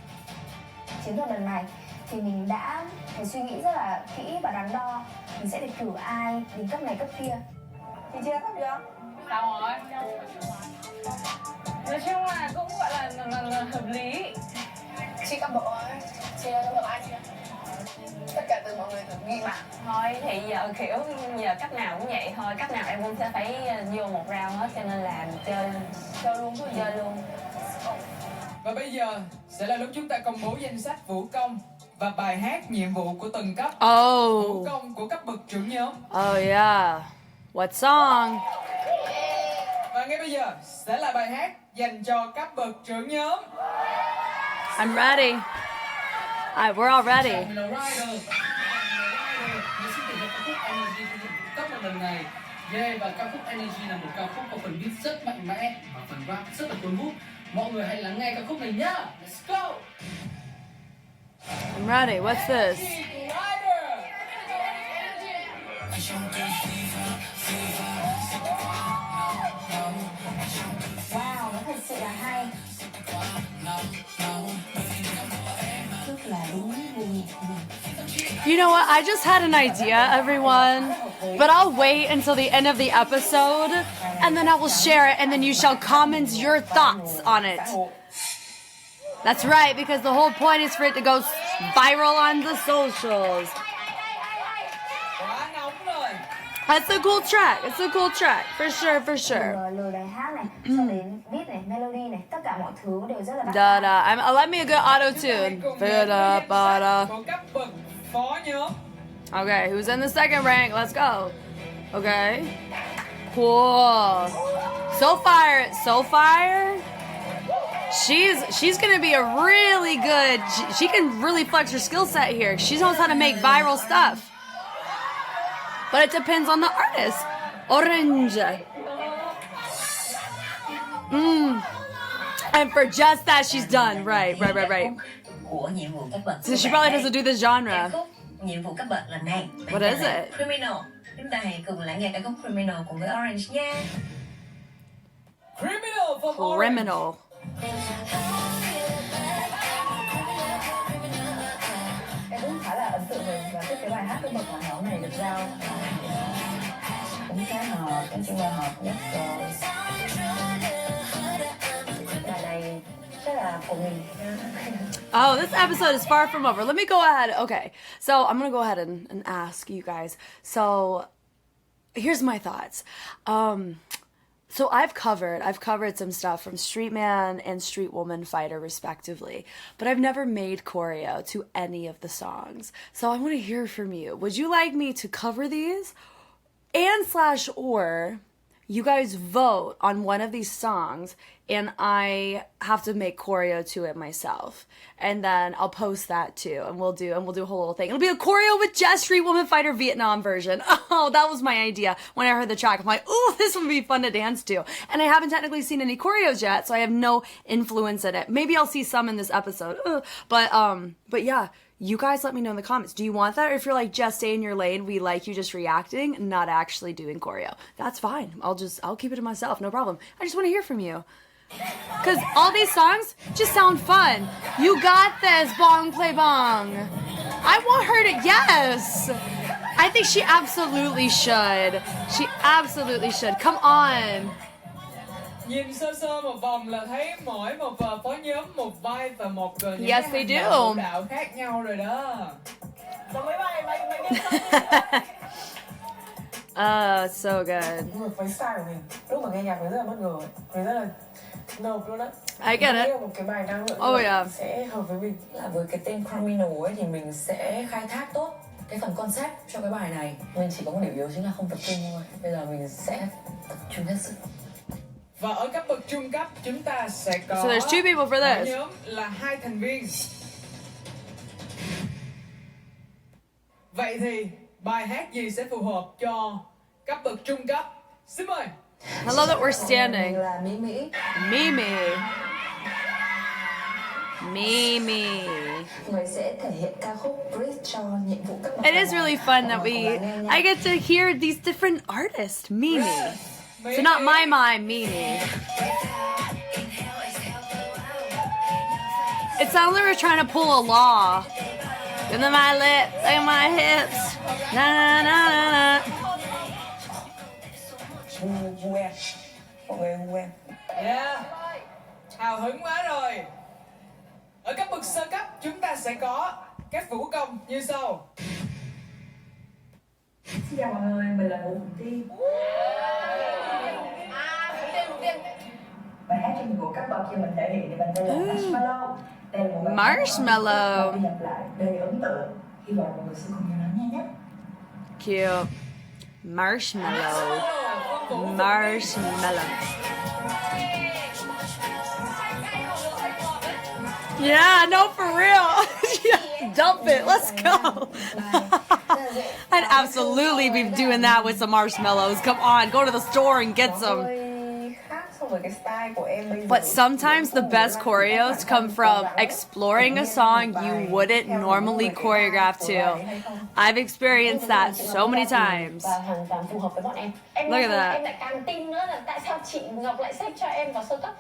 Chiến thuật lần này thì mình đã phải suy nghĩ rất là kỹ và đắn đo mình sẽ được cử ai đến cấp này cấp kia. Thì chia cấp chưa? Sao rồi? Nói chung là cũng gọi là hợp lý. Chia cấp bộ ấy, chia cấp bộ ai chia? Tất cả từ mọi người tự ghi mà. Thôi thì giờ kiểu giờ cấp nào cũng vậy thôi, cấp nào em cũng sẽ phải vô một round hết, cho nên là chơi luôn. Và bây giờ sẽ là lúc chúng ta công bố danh sách vũ công và bài hát nhiệm vụ của từng cấp. Vũ công của cấp bậc trưởng nhóm. Oh yeah. What song? Và ngay bây giờ sẽ là bài hát dành cho cấp bậc trưởng nhóm. I'm ready. We're all ready. Lần này và ca khúc Energy là một ca khúc có phần beat rất mạnh mẽ và phần rap rất là cuốn hút. Mọi người hãy lắng nghe ca khúc này nhá. Let's go. I'm ready. What's this? Wow, nó thật sự là hay. Rất là đúng gu. You know what? I just had an idea, everyone. But I'll wait until the end of the episode, and then I will share it, and then you shall comment your thoughts on it. That's right, because the whole point is for it to go viral on the socials. That's a cool track. It's a cool track, for sure, for sure. Lời bài hát này, cho đến beat này, melody này, tất cả mọi thứ đều rất là bắt Da da. Let me a good auto tune. Okay, who's in the second rank? Let's go. Okay. Cool. So fire. She's gonna be a really good. She can really flex her skill set here. She knows how to make viral stuff. But it depends on the artist. Orange. And for just that, she's done. Right. Của nhiệm vụ các bậc. So she probably doesn't do this genre. Nhiệm vụ các bậc lần này. What is it? Criminal. Chúng ta hãy cùng lắng nghe ca khúc Criminal cùng với Orange nha. Criminal from Orange. Criminal. Em cũng khá là ấn tượng và thích cái bài hát cái bậc mà nhóm này được giao. Cũng khá hợp, em chung là hợp nhất rồi. Bài này chắc là của mình. Oh, this episode is far from over. Let me go ahead. Okay, so I'm gonna go ahead and ask you guys. So here's my thoughts. So I've covered some stuff from Street Man and Street Woman Fighter respectively, but I've never made choreo to any of the songs. So I want to hear from you. Would you like me to cover these? And/or you guys vote on one of these songs and I have to make choreo to it myself. And then I'll post that too, and we'll do a whole little thing. It'll be a choreo with Just Street Woman Fighter Vietnam version. Oh, that was my idea when I heard the track. I'm like, oh, this would be fun to dance to. And I haven't technically seen any choreos yet, so I have no influence in it. Maybe I'll see some in this episode. But yeah, you guys let me know in the comments. Do you want that? Or if you're like, just stay in your lane, we like you just reacting, not actually doing choreo. That's fine. I'll keep it to myself, no problem. I just want to hear from you. Because all these songs just sound fun. You got this, bong play bong. I want her to, yes. I think she absolutely should. She absolutely should. Come on. Nhìn sơ sơ một vòng là thấy mỗi một phó nhóm, một vai và một những Yes, cái they hành do. động vũ đạo khác nhau rồi đó. Rồi mấy bài mày So good. Nhưng mà với style của mình, lúc mà nghe nhạc mình rất là bất ngờ, mình rất là nộp luôn á. I get it. Một cái bài năng lượng sẽ hợp với mình. Là với cái tên Criminal ấy thì mình sẽ khai thác tốt cái phần concept cho cái bài này. Mình chỉ có một điểm yếu chính là không tập trung thôi. Bây giờ mình sẽ tập trung hết sức. Và ở cấp bậc trung cấp chúng ta sẽ có So there's two people for mỗi this. nhóm là 2 thành viên. Vậy thì bài hát gì sẽ phù hợp cho cấp bậc trung cấp? Xin mời. I love that we're standing. là Mimi. Mimi. Người sẽ thể hiện ca khúc Bridge cho nhiệm vụ các bậc. It is really fun that I get to hear these different artists. Mimi. So not my Mimi. It sounds like we're trying to pull a law. Give them my lips and my hips. Na na na na na. Mọi người quen. Yeah. Hào hứng quá rồi. Ở cấp bậc sơ cấp chúng ta sẽ có các vũ công như sau. Xin chào mọi người, mình là Vũ Tiên. Bài hát cho nhiệm vụ các bậc cho mình thể hiện thì mình tên là Marshmallow. Đây là một bài Marshmallow. Đi lặp lại đầy ấn tượng. Hy vọng mọi người sẽ cùng nhau lắng nghe nhé. Cute. Marshmallow. Marshmallow. Yeah, no, for real. Yeah, dump it. Let's go. I'd absolutely be doing that with some marshmallows. Come on, go to the store and get some. But sometimes the best choreos come from exploring a song you wouldn't normally choreograph to. I've experienced that so many times. Look at that. Em lại càng tin nữa là tại sao chị Ngọc lại xếp cho em vào sơ cấp.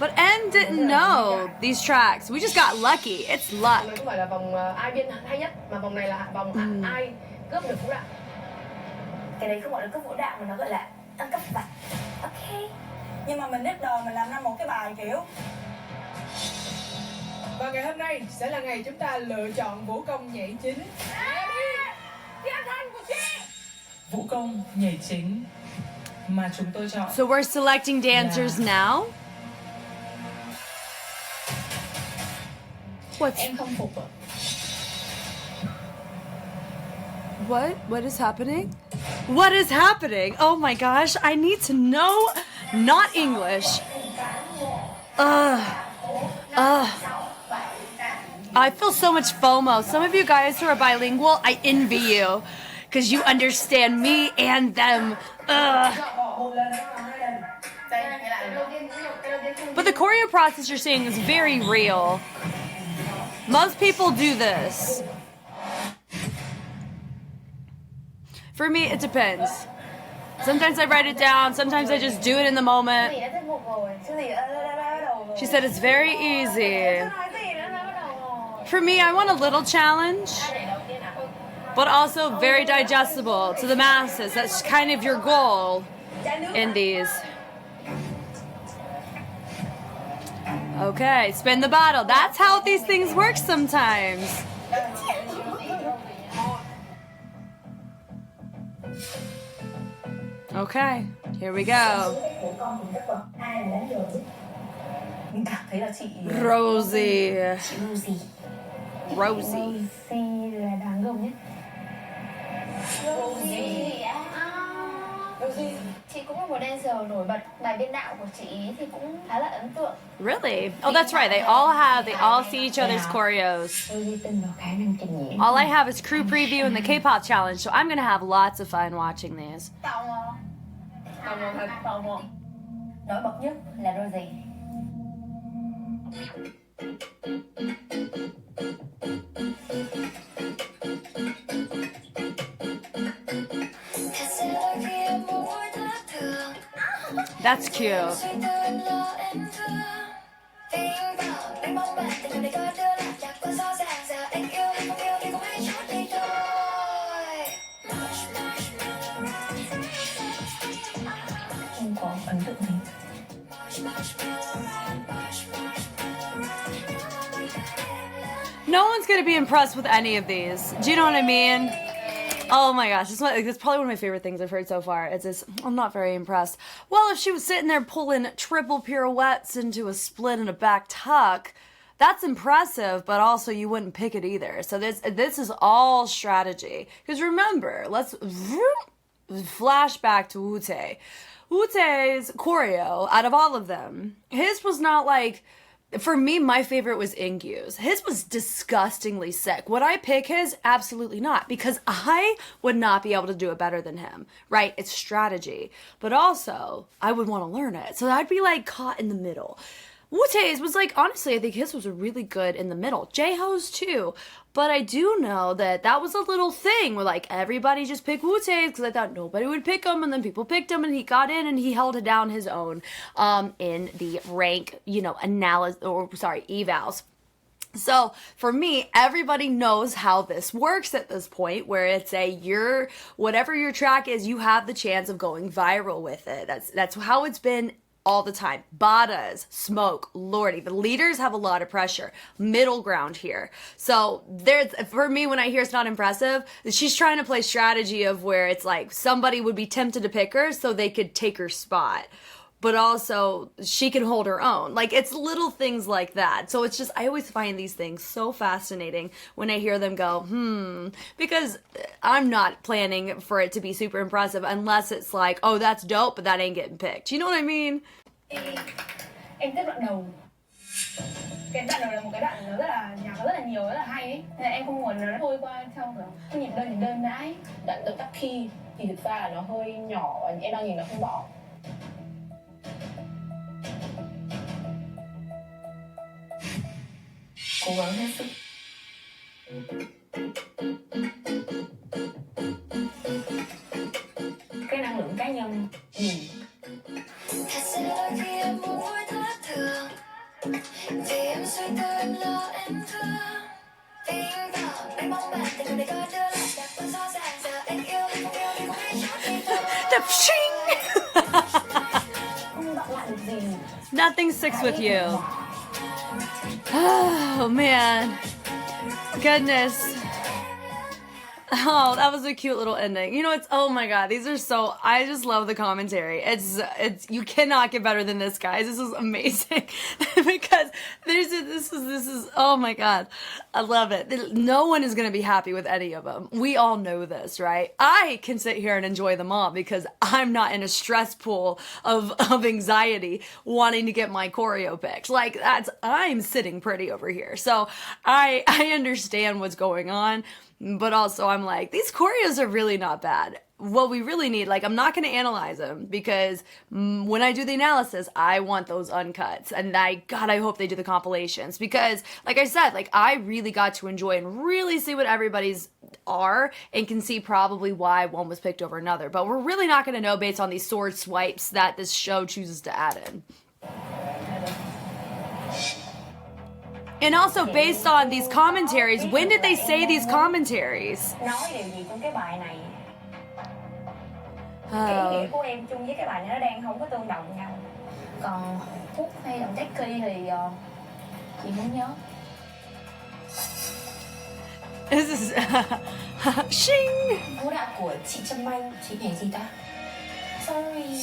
But N didn't know these tracks. We just got lucky. It's luck. Không phải là vòng ai biên hay nhất, mà vòng này là vòng ai cướp được vũ đạo. Cái đấy không gọi là cướp vũ đạo mà nó gọi là ăn cắp vặt. Ok. Nhưng mà mình leader mình làm ra một cái bài kiểu. Và ngày hôm nay sẽ là ngày chúng ta lựa chọn vũ công nhảy chính. Vũ công nhảy chính mà chúng tôi chọn. So we're selecting dancers now. Em không phục ạ. What is happening? What is happening? Oh my gosh, I need to know. Not English. I feel so much FOMO. Some of you guys who are bilingual, I envy you. Because you understand me and them. But the choreo process you're seeing is very real. Most people do this. For me, it depends. Sometimes I write it down, sometimes I just do it in the moment. She said it's very easy. For me, I want a little challenge, but also very digestible to the masses. That's kind of your goal in these. Okay, spin the bottle. That's how these things work sometimes. Okay, here we go. Rosie. Rosie. là đàn gồng nhất. Rosie. Chị cũng là một dancer nổi bật. Bài biên đạo của chị thì cũng khá là ấn tượng. Really? Oh, that's right. They all see each other's choreos. All I have is crew preview and the K-pop challenge, so I'm gonna have lots of fun watching these. Tò mò thật, tò mò. Nổi bật nhất là Rosie. That's cute. Không có ấn tượng gì. No one's gonna be impressed with any of these. Do you know what I mean? Oh my gosh, it's probably one of my favorite things I've heard so far. It's just, I'm not very impressed. Well, if she was sitting there pulling triple pirouettes into a split and a back tuck, that's impressive, but also you wouldn't pick it either. So this is all strategy. Because remember, let's flash back to Wu-tae. Wu-tae's choreo, out of all of them, his was not like... For me, my favorite was Ingyu's. His was disgustingly sick. Would I pick his? Absolutely not, because I would not be able to do it better than him, right? It's strategy. But also, I would want to learn it. So I'd be like caught in the middle. Wu-tae's was like, honestly, I think his was really good in the middle. J-Ho's too. But I do know that was a little thing where like everybody just picked Wu-tae's because I thought nobody would pick him, and then people picked him and he got in and he held it down his own in the rank, evals. So for me, everybody knows how this works at this point, where it's whatever your track is, you have the chance of going viral with it. That's how it's been all the time. Badas, Smoke, Lordy. The leaders have a lot of pressure. Middle ground here. So for me, when I hear it's not impressive, she's trying to play strategy of where it's like somebody would be tempted to pick her so they could take her spot. But also, she can hold her own. Like, it's little things like that. So it's just, I always find these things so fascinating when I hear them go, because I'm not planning for it to be super impressive unless it's like, oh, that's dope, but that ain't getting picked. You know what I mean? Em thích đoạn đầu. Cái đoạn đầu là một cái đoạn nó nhạc rất là nhiều, rất là hay ấy. Nên là em không muốn nó trôi qua trong cái nhịp đơn đãi. Đoạn động tác key thì thực ra là nó hơi nhỏ và em đang nhìn nó không rõ. Cố gắng hết sức. Cái năng lượng cá nhân nhìn. Nothing sticks with you. Oh man, goodness. Oh, that was a cute little ending. You know, oh my god, I just love the commentary. It's you cannot get better than this, guys. This is amazing. Because this is, oh my god, I love it. No one is going to be happy with any of them. We all know this, right? I can sit here and enjoy them all because I'm not in a stress pool of anxiety wanting to get my choreo picked. Like, I'm sitting pretty over here. So I understand what's going on. But also I'm like, these choreos are really not bad. what we really need, like, I'm not going to analyze them because when I do the analysis, I want those uncuts. And God, I hope they do the compilations because, like I said, like, I really got to enjoy and really see what everybody's are and can see probably why one was picked over another. But we're really not going to know based on these sword swipes that this show chooses to add in. And also based on these commentaries, when did they say these commentaries? Nói điều gì trong cái bài này? Cái ý Oh. nghĩa của em chung với cái bài này nó đang không có tương đồng nhau. Còn Phúc hay là Jackie thì chị không nhớ. This is Shing. Vũ đạo của chị Trâm Anh, chị nhảy gì ta? Sorry.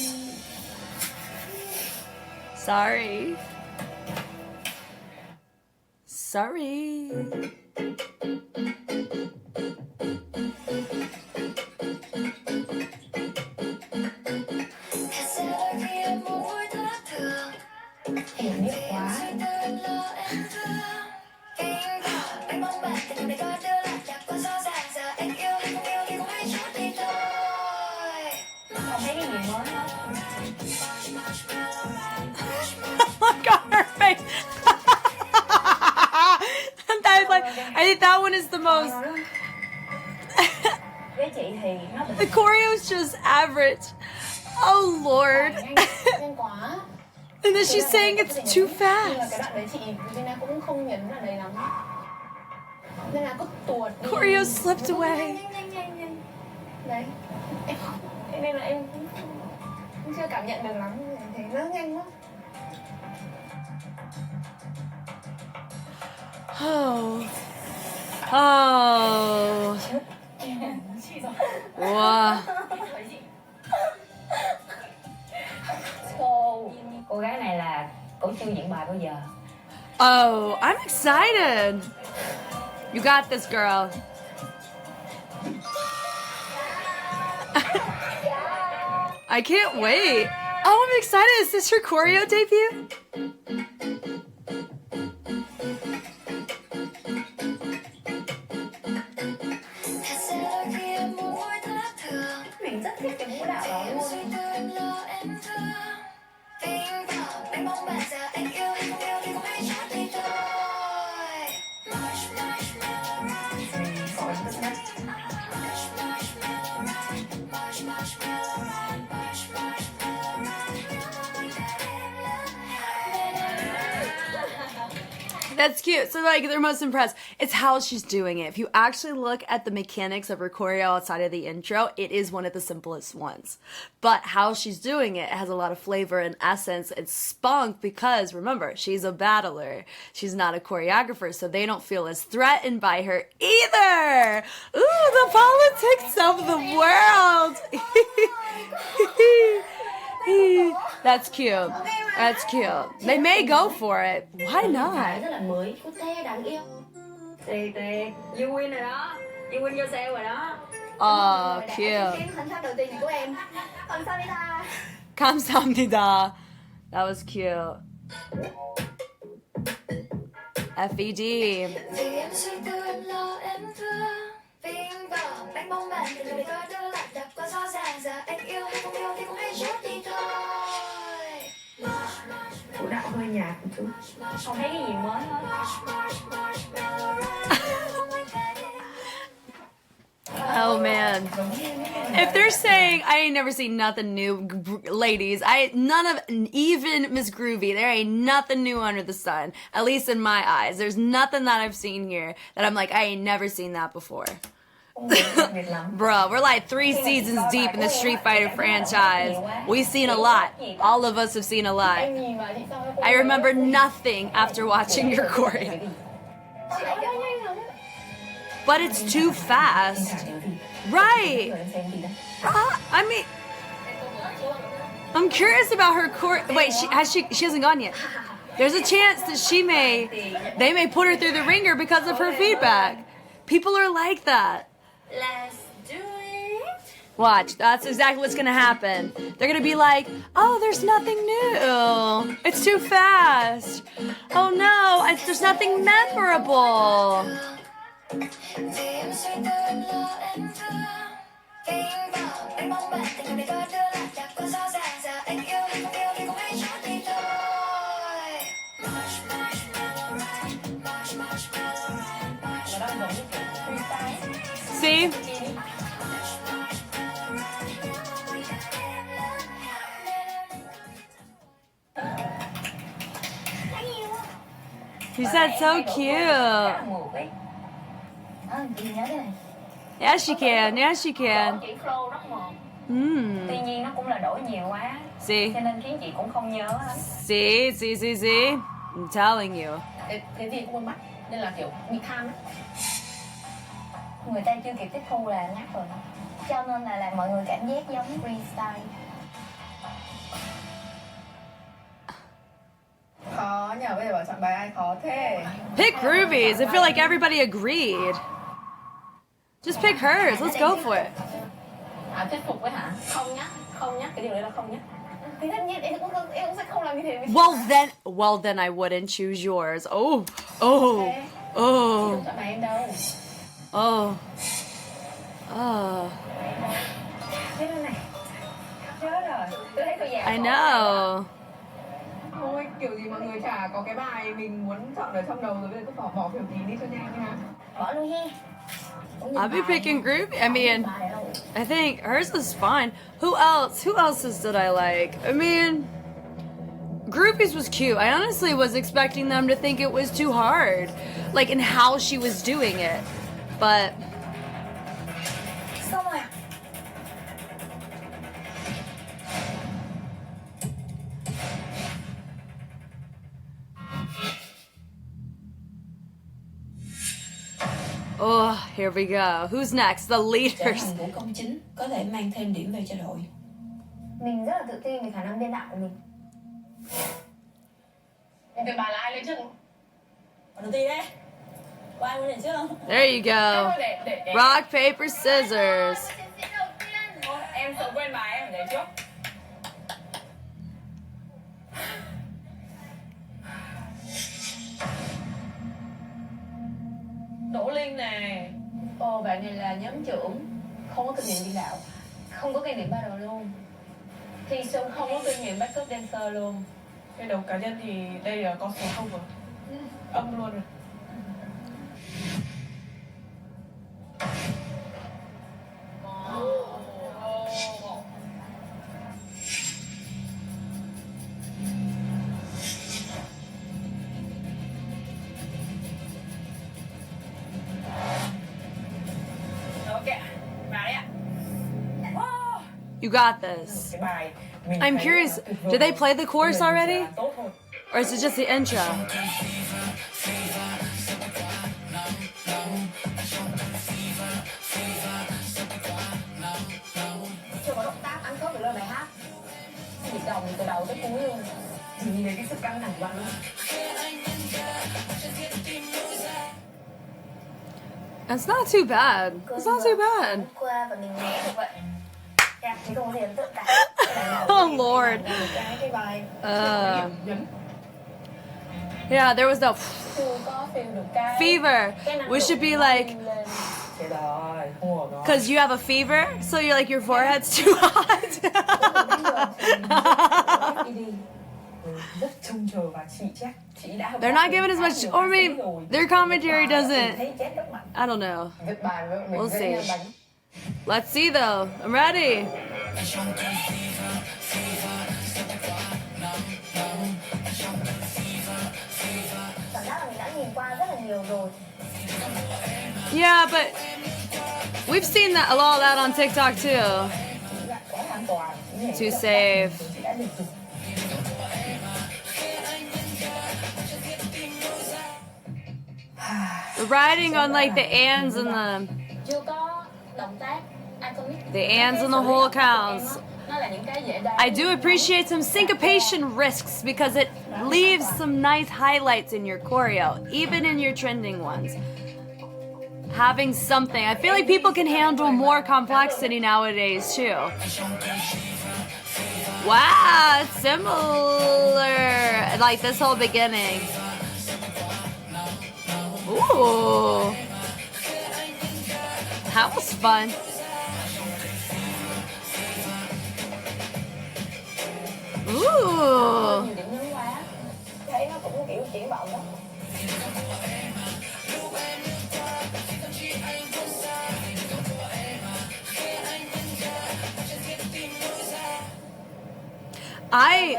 Sorry. Sorry. Em biết quá. Không thấy cái gì mới hết. Look at her face. That is like, I think that one is the most. Với chị thì nó The choreo is just average. Oh Lord. Nhanh quá. And then she's saying it's too Nhưng mà cái fast. đoạn đấy chị Vina cũng không nhấn là đầy lắm. Nên là cứ tuột đi. Choreo slipped away. Nhanh. Đấy. Nên là em cũng chưa cảm nhận được lắm. Thấy nó nhanh quá. Oh. Oh. Wow. Cô gái này là cổ chưa diễn bài bao giờ. Oh, I'm excited. You got this, girl. I can't wait. Oh, I'm excited. Is this her choreo debut? Mình rất thích cái vũ đạo đó luôn. That's cute. So, like, they're most impressed. It's how she's doing it. If you actually look at the mechanics of her choreo outside of the intro, it is one of the simplest ones. But how she's doing it has a lot of flavor and essence and spunk because, remember, she's a battler. She's not a choreographer, so they don't feel as threatened by her either. Ooh, the politics of the world. That's cute. That's cute. They may go for it. Why not? Rất là mới, có thế đáng yêu. Tuyệt, you win rồi đó. You win yourself rồi đó. Oh, cute. Cái khoảnh khắc đầu tiên này của em. 감사합니다. 감사합니다. That was cute. F.E.D. Vũ đạo hơi nhạt một chút. Không thấy cái gì mới hết. Oh man. If they're saying I ain't never seen nothing new, ladies, none of, even Miss Groovy, there ain't nothing new under the sun. At least in my eyes. There's nothing that I've seen here that I'm like, I ain't never seen that before. Bruh, we're like 3 seasons deep in the Street Fighter franchise. We've seen a lot. All of us have seen a lot. I remember nothing after watching your choreo. But it's too fast. Right. I mean, I'm curious about her choreo. Wait, she hasn't gone yet. There's a chance that they may put her through the ringer because of her feedback. People are like that. Let's do it. Watch, that's exactly what's gonna happen. They're gonna be like, oh, there's nothing new. It's too fast. Oh no, there's nothing memorable. See? You said so cute. Yes, she can. Yes, she can. Tuy nhiên nó cũng là đổi nhiều quá. See? Cho nên khiến chị cũng không nhớ lắm. See? I'm telling you. Cái gì cũng con mắt nên là kiểu bị tham á. Người ta chưa kịp tiếp thu là ngắt rồi. Cho nên là làm mọi người cảm giác giống freestyle. Khó nhờ, bây giờ bảo chọn bài ai khó thế. Pick Groovies. I feel like everybody agreed. Just pick hers. Let's go for it. Thuyết phục với hả? Không nhá, cái điều đấy là không nhá. Thì tất nhiên em cũng sẽ không làm như thế. Well then I wouldn't choose yours. Oh. Không chọn bài em đâu. Thế này. Chết rồi. Tôi thấy tôi già. I know. Thôi, kiểu gì mọi người chả có cái bài mình muốn chọn ở trong đầu rồi, bây giờ cứ bỏ phiếu tí đi cho nhanh nha. Bỏ luôn he. I'll be picking Groovy. I mean, I think hers is fine. Who else's did I like? I mean, Groovy's was cute. I honestly was expecting them to think it was too hard, like in how she was doing it. But Xong rồi. oh, here we go. Who's next? The Trở leaders. thành vũ công chính có thể mang thêm điểm về cho đội. Mình rất là tự tin về khả năng biên đạo của mình. Việc bài là ai lên trước? Đầu tiên đấy. Có ai muốn lên trước không? There you go. Rock, paper, scissors. Em sợ quên bài, em để trước. Đỗ Linh này. Bạn này là nhóm trưởng, không có kinh nghiệm biên đạo, không có kinh nghiệm battle luôn. Thi Xuân không có kinh nghiệm backup dancer luôn. Cái đầu cá nhân thì đây là con số không rồi. Âm luôn rồi. You got this. I'm curious, did they play the chorus already? Or is it just the intro? Chưa có động tác ăn khớp với lời bài hát. Nhịp đồng từ đầu tới cuối luôn. Chỉ nhìn thấy cái sức căng thẳng của bạn luôn. It's not too bad. It's not too bad. Qua và mình nghe được vậy. Thì không có gì ấn tượng cả. Oh Lord. Yeah, there was no fever. We should be like, because you have a fever, so you're like your forehead's too hot. They're not giving as much, or maybe their commentary doesn't. I don't know. We'll see. Let's see though. I'm ready. Yeah, but we've seen that a lot of that on TikTok too. Too safe. Riding on like the ands and the ands and the whole counts. I do appreciate some syncopation risks because it leaves some nice highlights in your choreo, even in your trending ones. Having something. I feel like people can handle more complexity nowadays too. Wow, it's similar. Like this whole beginning. Ooh. That was fun. Ooh. Nhiều điểm nhấn quá. Thấy nó cũng kiểu triển vọng đó.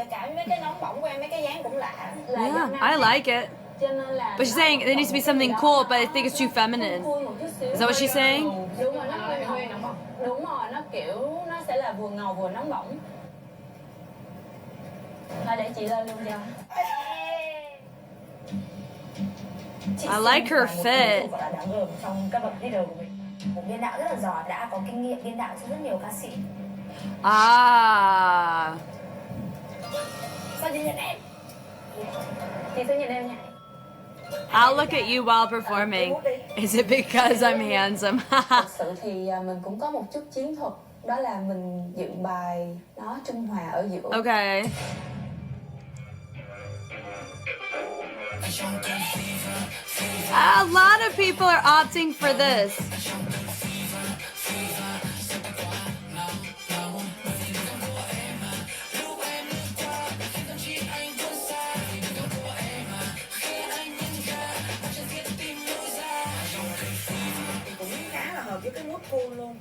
Cả mấy cái nóng bỏng của em, mấy cái dáng cũng lạ. Yeah, I like it. But she's saying there needs to be something cool, but I think it's too feminine. Is that what she's saying? Đúng rồi, nó hơi nóng bỏng. Đúng rồi, nó kiểu nó sẽ là vừa ngầu vừa nóng bỏng. Thôi để chị lên luôn cho. I like her fit. Trong các bậc leader của mình. Một biên đạo rất là giỏi, đã có kinh nghiệm biên đạo cho rất nhiều ca sĩ. Ah. Sao chị nhìn em? Chị sẽ nhìn em nhảy. I'll look at you while performing. Is it because I'm handsome? Thật sự thì mình cũng có một chút chiến thuật, đó là mình dựng bài nó trung hòa ở giữa. Okay. A lot of people are opting for this. Cũng khá là hợp với cái mood cool luôn.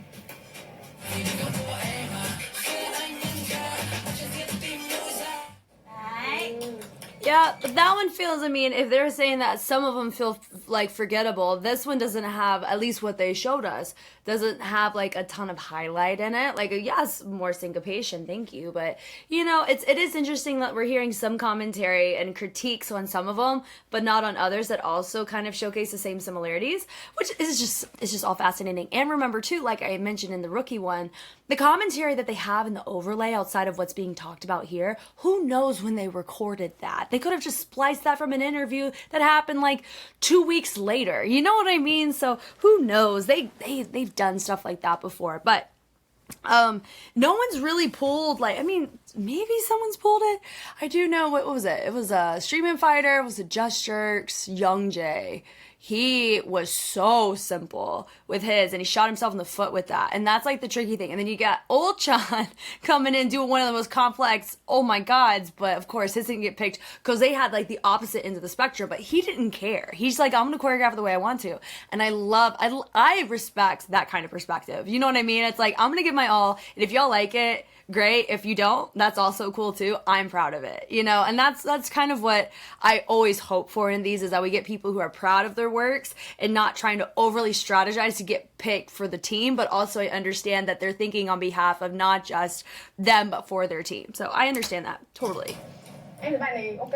Yeah, but that one feels, I mean, if they're saying that some of them feel like forgettable, this one doesn't have, at least what they showed us, doesn't have like a ton of highlight in it. Like, yes, more syncopation, thank you. But, you know, it is interesting that we're hearing some commentary and critiques on some of them, but not on others that also kind of showcase the same similarities, which is just all fascinating. And remember too, like I mentioned in the rookie one, the commentary that they have in the overlay outside of what's being talked about here, who knows when they recorded that? They could have just spliced that from an interview that happened like 2 weeks later. You know what I mean? So who knows? They've done stuff like that before. But no one's really pulled, like, I mean, maybe someone's pulled it. I do know, what was it? It was a Streaming Fighter, it was a Just Jerks, Young Jay. He was so simple with his, and he shot himself in the foot with that. And that's like the tricky thing. And then you got Ulchan coming in doing one of the most complex, oh my gods, but of course his didn't get picked because they had like the opposite end of the spectrum, but he didn't care. He's like, I'm going to choreograph the way I want to. And I respect that kind of perspective. You know what I mean? It's like, I'm going to give my all, and if y'all like it, great. If you don't, that's also cool too. I'm proud of it, you know? And that's kind of what I always hope for in these, is that we get people who are proud of their works and not trying to overly strategize to get picked for the team, but also I understand that they're thinking on behalf of not just them, but for their team. So I understand that totally. Em thấy bài này ok.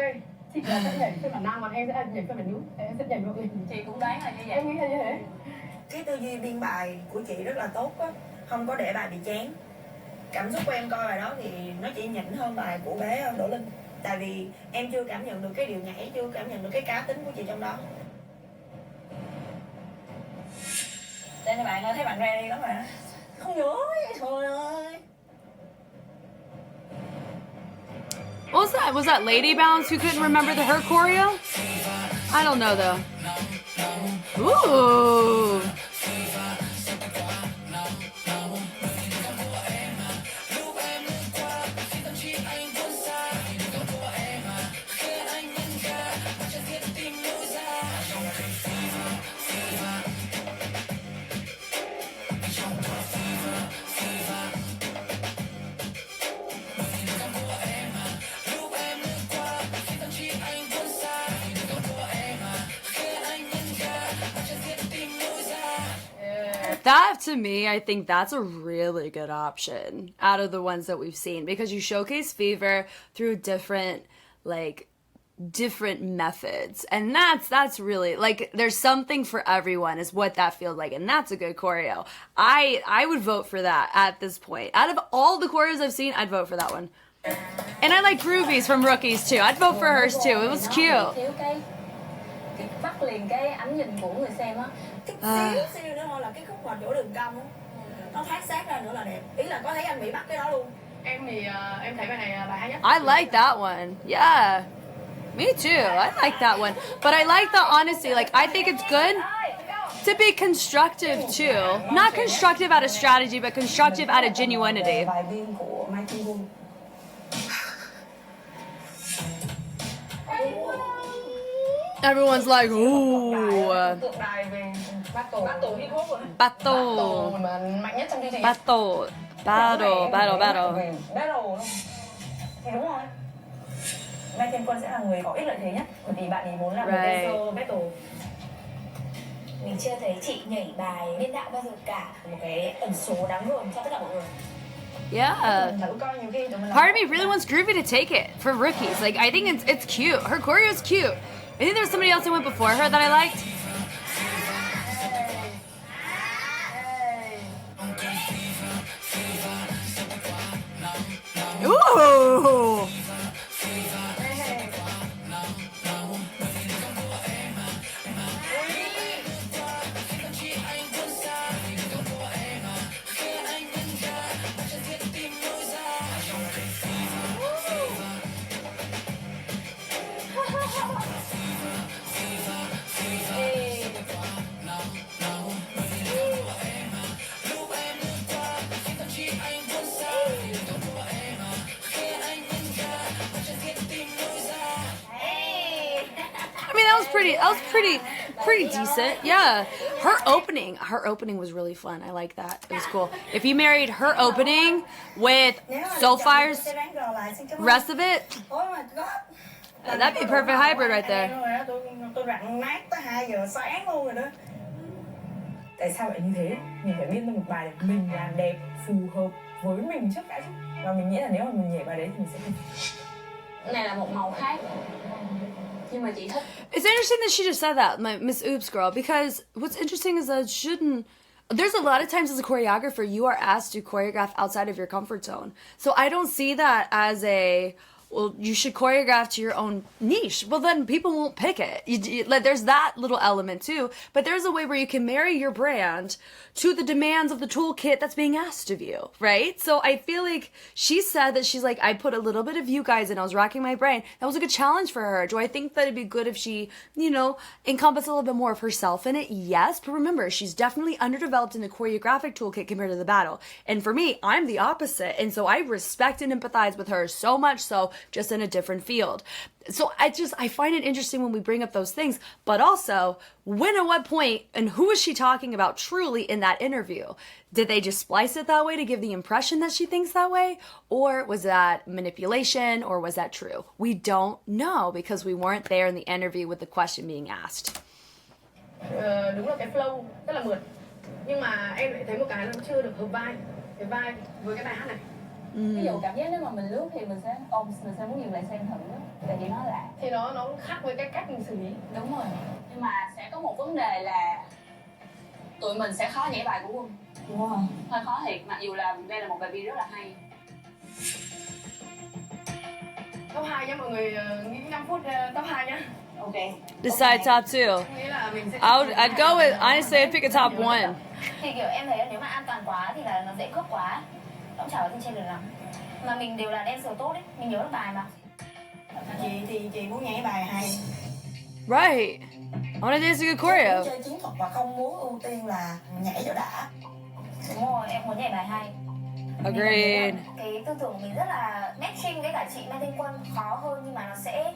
Chị là sẽ nhảy phiên bản nam, còn em sẽ nhảy phiên bản nữ. Em sẽ nhảy ngược lên. Chị cũng đoán là như vậy. Em nghĩ là như thế. Cái tư duy biên bài của chị rất là tốt á, không có để bài bị chán. Cảm xúc của em coi bài đó thì nó chỉ nhỉnh hơn bài của bé Đỗ Linh. Tại vì em chưa cảm nhận được cái điệu nhảy, chưa cảm nhận được cái cá tính của chị trong đó. Đây các bạn ơi, thấy bạn ready lắm mà. Không nhớ, trời ơi. What was that? Was that Lady Bounce who couldn't remember her choreo? I don't know though. Ooh. That, to me, I think that's a really good option out of the ones that we've seen, because you showcase Fever through different methods, and that's really, like, there's something for everyone is what that feels like, and that's a good choreo. I would vote for that at this point. Out of all the choreos I've seen, I'd vote for that one. And I like Groovies from Rookies too. I'd vote for hers too. It was cute. Bắt liền cái ánh nhìn của người xem á. Cái xíu nữa thôi là cái khúc mà chỗ đường cong á, nó thoát sát ra nữa là đẹp. Ý là có thấy anh Mỹ bắt cái đó luôn. Em thì em thấy bài này bài hay nhất. I like that one. Yeah. Me too. I like that one. But I like the honesty. Like, I think it's good to be constructive too. Not constructive out of strategy, but constructive out of genuinity. Bài biên của Mai Thiên Quân. Everyone's like, ooh. Tượng đài về battle hip hop rồi đấy. Battle. Mà mạnh nhất trong chương trình. Battle. Battle. Thì đúng rồi. Mai Thiên Quân sẽ là người có ích lợi thế nhất, bởi vì bạn ấy muốn làm một dancer battle. Mình chưa thấy chị nhảy bài biên đạo bao giờ cả. Một cái ẩn số đáng gờm cho tất cả mọi người. Yeah. Part of me really wants Groovy to take it for rookies. Like, I think it's cute. Her choreo is cute. I think there's somebody else who went before her that I liked. Ooh. I mean, that was pretty decent. Yeah. Her opening was really fun. I like that. It was cool. If you married her opening with Soulfire's rest of it, that'd be a perfect hybrid right there. Tôi rặn nát tới 2 giờ sáng luôn rồi đó. Tại sao lại như thế? Mình phải biên ra một bài để mình làm đẹp, phù hợp với mình trước đã chứ. Và mình nghĩ là nếu mà mình nhảy bài đấy thì mình sẽ Cái này là một màu khác. Nhưng mà chị thích. It's interesting that she just said that, my Miss Oops girl, because what's interesting is that there's a lot of times as a choreographer, you are asked to choreograph outside of your comfort zone. So I don't see that as well, you should choreograph to your own niche. Well, then people won't pick it. Like, there's that little element too. But there's a way where you can marry your brand to the demands of the toolkit that's being asked of you, right? So I feel like she said that she's like, I put a little bit of you guys in. I was racking my brain. That was a good challenge for her. Do I think that it'd be good if she, encompass a little bit more of herself in it? Yes. But remember, she's definitely underdeveloped in the choreographic toolkit compared to the battle. And for me, I'm the opposite. And so I respect and empathize with her so much so, just in a different field. So I find it interesting when we bring up those things, but also when at what point and who is she talking about truly in that interview? Did they just splice it that way to give the impression that she thinks that way? Or was that manipulation, or was that true? We don't know because we weren't there in the interview with the question being asked. Đúng là cái flow rất là mượt. Nhưng mà em lại thấy một cái nó chưa được hợp vai. Cái vai với cái bài hát này. Ví dụ cảm giác nếu mà mình lướt thì mình sẽ muốn dừng lại xem thử tại vì nó lạ. Thì nó khác với cái cách mình xử lý. Đúng rồi. Nhưng mà sẽ có một vấn đề là tụi mình sẽ khó nhảy bài của Quân. Đúng rồi. Hơi khó thiệt, mặc dù là đây là một bài beat rất là hay. Top 2 nhá mọi người, nghĩ 5 phút top 2 nhá. Ok. Decide top 2. I'd go with, honestly, I'd pick a top 1. Thì kiểu em thấy là nếu mà an toàn quá thì là nó dễ cướp quá. Cũng chả có gì trên được lắm. Mà mình đều là dancer tốt đấy, mình nhớ được bài mà. Chị muốn nhảy bài hay. Right. I want to dance a good choreo. Chơi chiến thuật và không muốn ưu tiên là nhảy cho đã. Đúng rồi, em muốn nhảy bài hay. Agreed. Cái tư tưởng của mình rất là matching với cả chị Mai Thanh Quân, khó hơn nhưng mà nó sẽ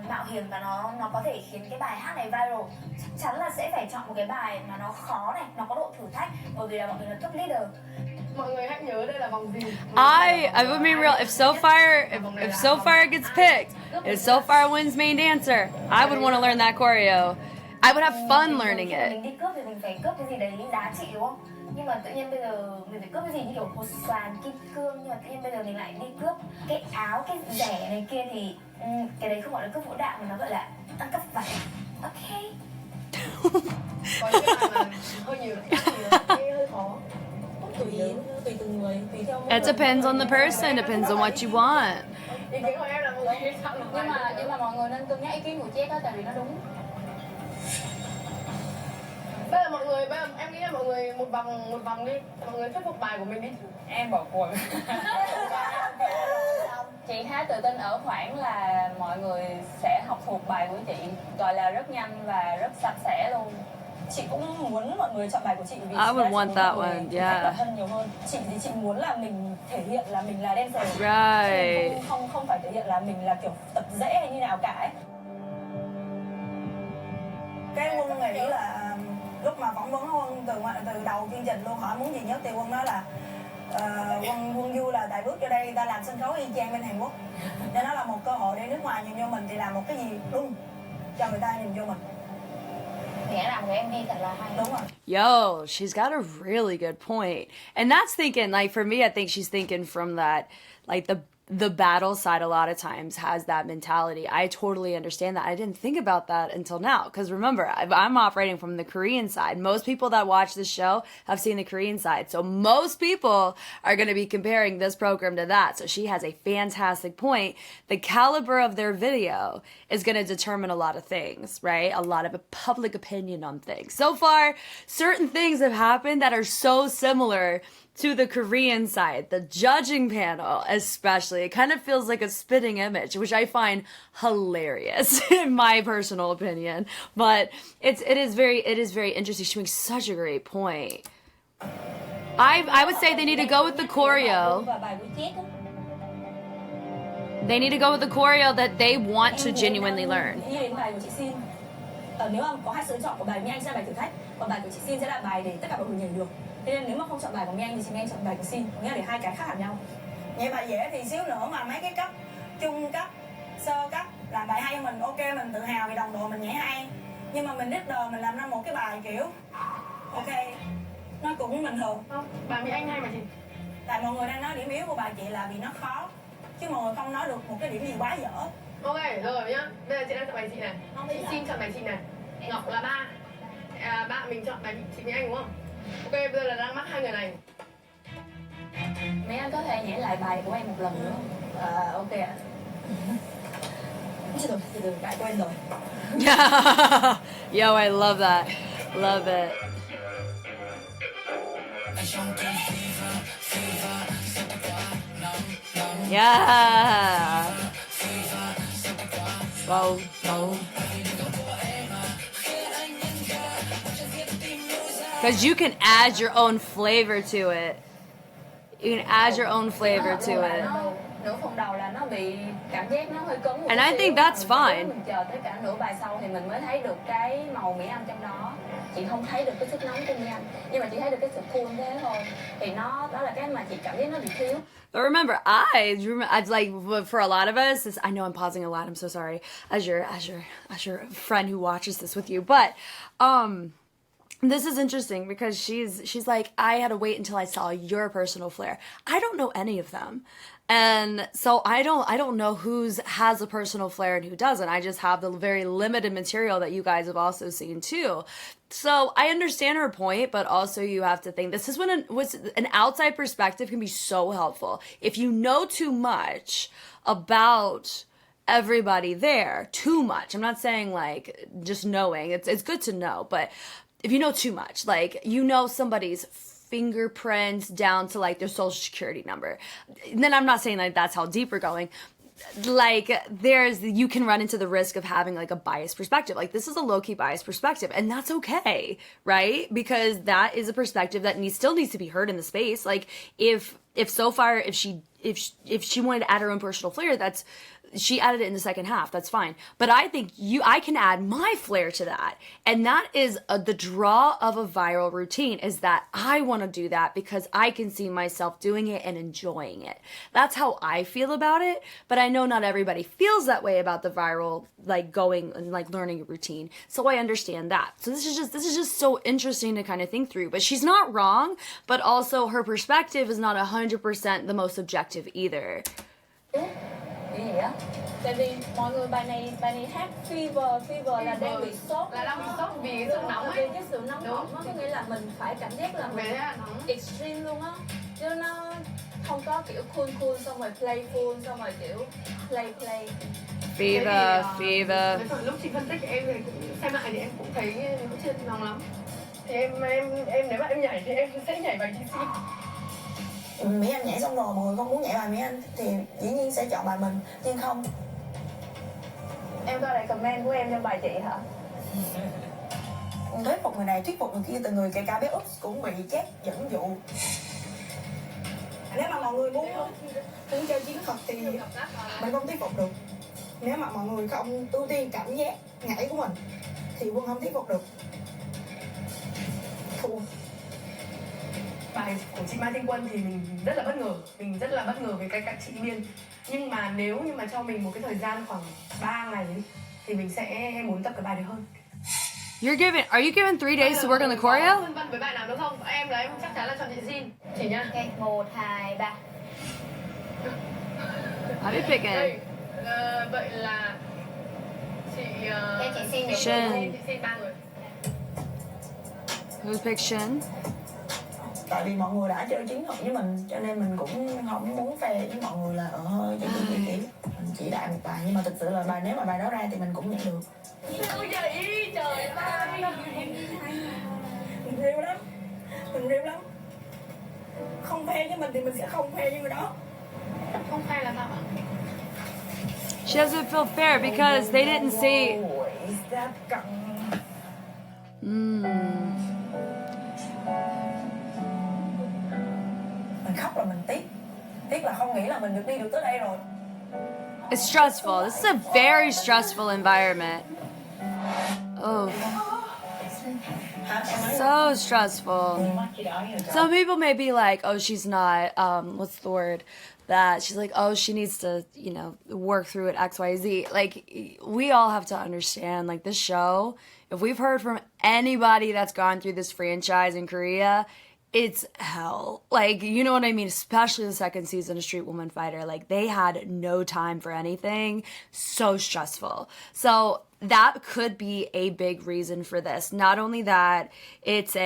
mạo hiểm và nó có thể khiến cái bài hát này viral. Chắc chắn là sẽ phải chọn một cái bài mà nó khó này, nó có độ thử thách, bởi vì là mọi người là top leader. Mọi người hãy nhớ đây là vòng gì. I would be real. If Soulfire gets picked, if Soulfire wins main dancer, I would want to learn that choreo. I would have fun learning it. Mình đi cướp thì mình phải cướp cái gì đấy giá trị đúng không? Nhưng mà tự nhiên bây giờ mình phải cướp cái gì như kiểu một xoàn kim cương, nhưng mà tự nhiên bây giờ mình lại đi cướp cái áo, cái rẻ này kia thì cái đấy không gọi là cướp vũ đạo mà nó gọi là ăn cắp vặt. Ok. Có những cái mà hơi nhiều, hơi khó. Tùy từng người, tùy theo. It depends on the person. Depends on what you want. Ý kiến của em là mọi người nhưng mà mọi người nên cân nhắc ý kiến của Jack đó, tại vì nó đúng. Bây giờ em nghĩ là mọi người một vòng đi, mọi người thuyết phục bài của mình đi. Em bỏ cuộc. Chị khá tự tin ở khoảng là mọi người sẽ học thuộc bài của chị, gọi là rất nhanh và rất sạch sẽ luôn. Chị cũng muốn mọi người chọn bài của chị vì I would want that one, yeah. bản thân nhiều hơn. Chị thì chị muốn là mình thể hiện là mình là dancer. Right. Không phải thể hiện là mình là kiểu tập dễ hay như nào cả ấy. cái Quân nghĩ là lúc mà phỏng vấn Quân từ đầu chương trình luôn, hỏi muốn gì nhất thì Quân nói là Quân vui là tại bước vô đây ta làm sân khấu y chang bên Hàn Quốc, cho nó là một cơ hội để nước ngoài nhìn vô mình thì làm một cái gì đúng cho người ta nhìn vô mình. Nghĩa là một MV thật là hay. Đúng rồi. Yo, she's got a really good point. And that's thinking, like, for me, I think she's thinking from that, like, the battle side a lot of times has that mentality. I totally understand that. I didn't think about that until now. Because remember, I'm operating from the Korean side. Most people that watch this show have seen the Korean side. So most people are going to be comparing this program to that. So she has a fantastic point. The caliber of their video is going to determine a lot of things, right? A lot of public opinion on things. So far, certain things have happened that are so similar to the Korean side, the judging panel especially. It kind of feels like a spitting image, which I find hilarious in my personal opinion. But it is very interesting. She makes such a great point. I would say they need to go with the choreo. They need to go with the choreo that they want to genuinely learn. Nếu mà có hai sự lựa chọn của bài Mi Anh sẽ là bài thử thách, còn bài của chị Xin sẽ là bài để tất cả mọi người nhảy được. Thế nên nếu mà không chọn bài của Mi Anh thì chị Mi Anh chọn bài của Xin, nghĩa là để hai cái khác hẳn nhau. Vậy bài dễ thì xíu nữa mà mấy cái cấp trung cấp, sơ cấp làm bài hay cho mình, ok mình tự hào vì đồng đội mình nhảy hay. Nhưng mà mình leader mình làm ra một cái bài kiểu ok, nó cũng bình thường. Không, bài Mi Anh hay mà chị. Tại mọi người đang nói điểm yếu của bài chị là vì nó khó, chứ mọi người không nói được một cái điểm gì quá dở. Ok, rồi nhá. Bây giờ chị đang chọn bài chị này. Chị Xin chọn bài chị này. Ngọc là 3. Ba mình chọn bài chị Mi Anh đúng không? Ok, bây giờ là đang mắc hai người này. Mấy anh có thể nhảy lại bài của em một lần nữa. Ok ạ. Từ từ đại quen rồi. Yo, I love that. Love it. Yeah. Whoa, whoa. Because you can add your own flavor to it. You can add your own flavor to it. Nửa phần đầu là nó bị cảm giác nó hơi cứng. And I think that's fine. Mình chờ tới cả nửa bài sau thì mình mới thấy được cái màu Mỹ Anh trong đó. Chị không thấy được cái sức nóng của Mỹ Anh, nhưng mà chị thấy được cái sự cool thế thôi. Thì đó là cái mà chị cảm giác nó bị thiếu. But remember, I've like for a lot of us. I know I'm pausing a lot. I'm so sorry, as your friend who watches this with you. But this is interesting because she's like, I had to wait until I saw your personal flair. I don't know any of them. And so I don't know who's has a personal flair and who doesn't. I just have the very limited material that you guys have also seen too. So I understand her point, but also you have to think this is when an outside perspective can be so helpful. If you know too much about everybody there, too much. I'm not saying like just knowing. It's good to know, but if you know too much, like you know somebody's fingerprints down to like their social security number, then I'm not saying like that's how deep we're going. Like you can run into the risk of having like a biased perspective. Like this is a low-key biased perspective, and that's okay, right? Because that is a perspective that still needs to be heard in the space. Like if so far if she wanted to add her own personal flair, she added it in the second half. That's fine. But I think I can add my flair to that. And that is the draw of a viral routine, is that I want to do that because I can see myself doing it and enjoying it. That's how I feel about it. But I know not everybody feels that way about the viral, like going and like learning a routine. So I understand that. So this is just so interesting to kind of think through. But she's not wrong, but also her perspective is not 100% the most objective either. Cái gì á? Tại vì mọi người bài này hát fever là đang bị sốt. Là đang bị sốt vì cái sự nóng ấy. Vì cái sự nóng bỏng á, có nghĩa là mình phải cảm giác là mình extreme luôn á. Chứ nó không có kiểu cool xong rồi playful xong rồi kiểu play. Fever. Lúc chị phân tích em thì cũng xem lại thì em cũng thấy cũng chưa nóng lắm. Thì em nếu mà em nhảy thì em sẽ nhảy bài chị Xin. Mỹ Anh nhảy xong rồi mọi người không muốn nhảy bài Mỹ Anh thì dĩ nhiên sẽ chọn bài mình, nhưng không. Em coi lại comment của em trong bài chị hả? Thuyết phục người này, thuyết phục người kia, từ người kể cả bé Úc cũng bị chép dẫn dụ. Nếu mà mọi người muốn chơi chiến thuật thì mình không thuyết phục được. Nếu mà mọi người không ưu tiên cảm giác nhảy của mình thì Quân không thuyết phục được. Thua. Bài của chị Mai Thanh Quân thì mình rất là bất ngờ. Mình rất là bất ngờ về cái cách chị biên. Nhưng mà nếu như mà cho mình một cái thời gian khoảng 3 ngày đi, thì mình sẽ muốn tập cái bài đấy hơn. Are you given 3 days to work on the choreo? Phân vân với bài nào đúng không? Em là em chắc chắn là chọn chị Jin. Chị nhá. Ok, 1, 2, 3. I'll be picking. Vậy là chị chị xin Shin. chị xin 3 người. Who's picked Shin? Tại vì mọi người đã chơi chiến thuật với mình cho nên mình cũng không muốn phê với mọi người là hơi kiểu mình chỉ đại một bài, nhưng mà thực sự là nếu mà bài đó ra thì mình cũng nhận được. Sao vậy? Trời ơi. Mình rêu lắm. Mình rêu lắm. Không phê với mình thì mình sẽ không phê với người đó. Không phê là sao ạ? She doesn't feel fair because they didn't see. Mình khóc là mình tiếc. Tiếc là không nghĩ là mình được đi được tới đây rồi. It's stressful. This is a very stressful environment. Oh. So stressful. Some people may be like, oh, she's not, what's the word? That she's like, oh, she needs to, you know, work through it, X, Y, Z. Like, we all have to understand, like, this show, if we've heard from anybody that's gone through this franchise in Korea, it's hell. Like, you know what I mean? Especially the second season of Street Woman Fighter. Like, they had no time for anything. So stressful. So that could be a big reason for this. Not only that, it's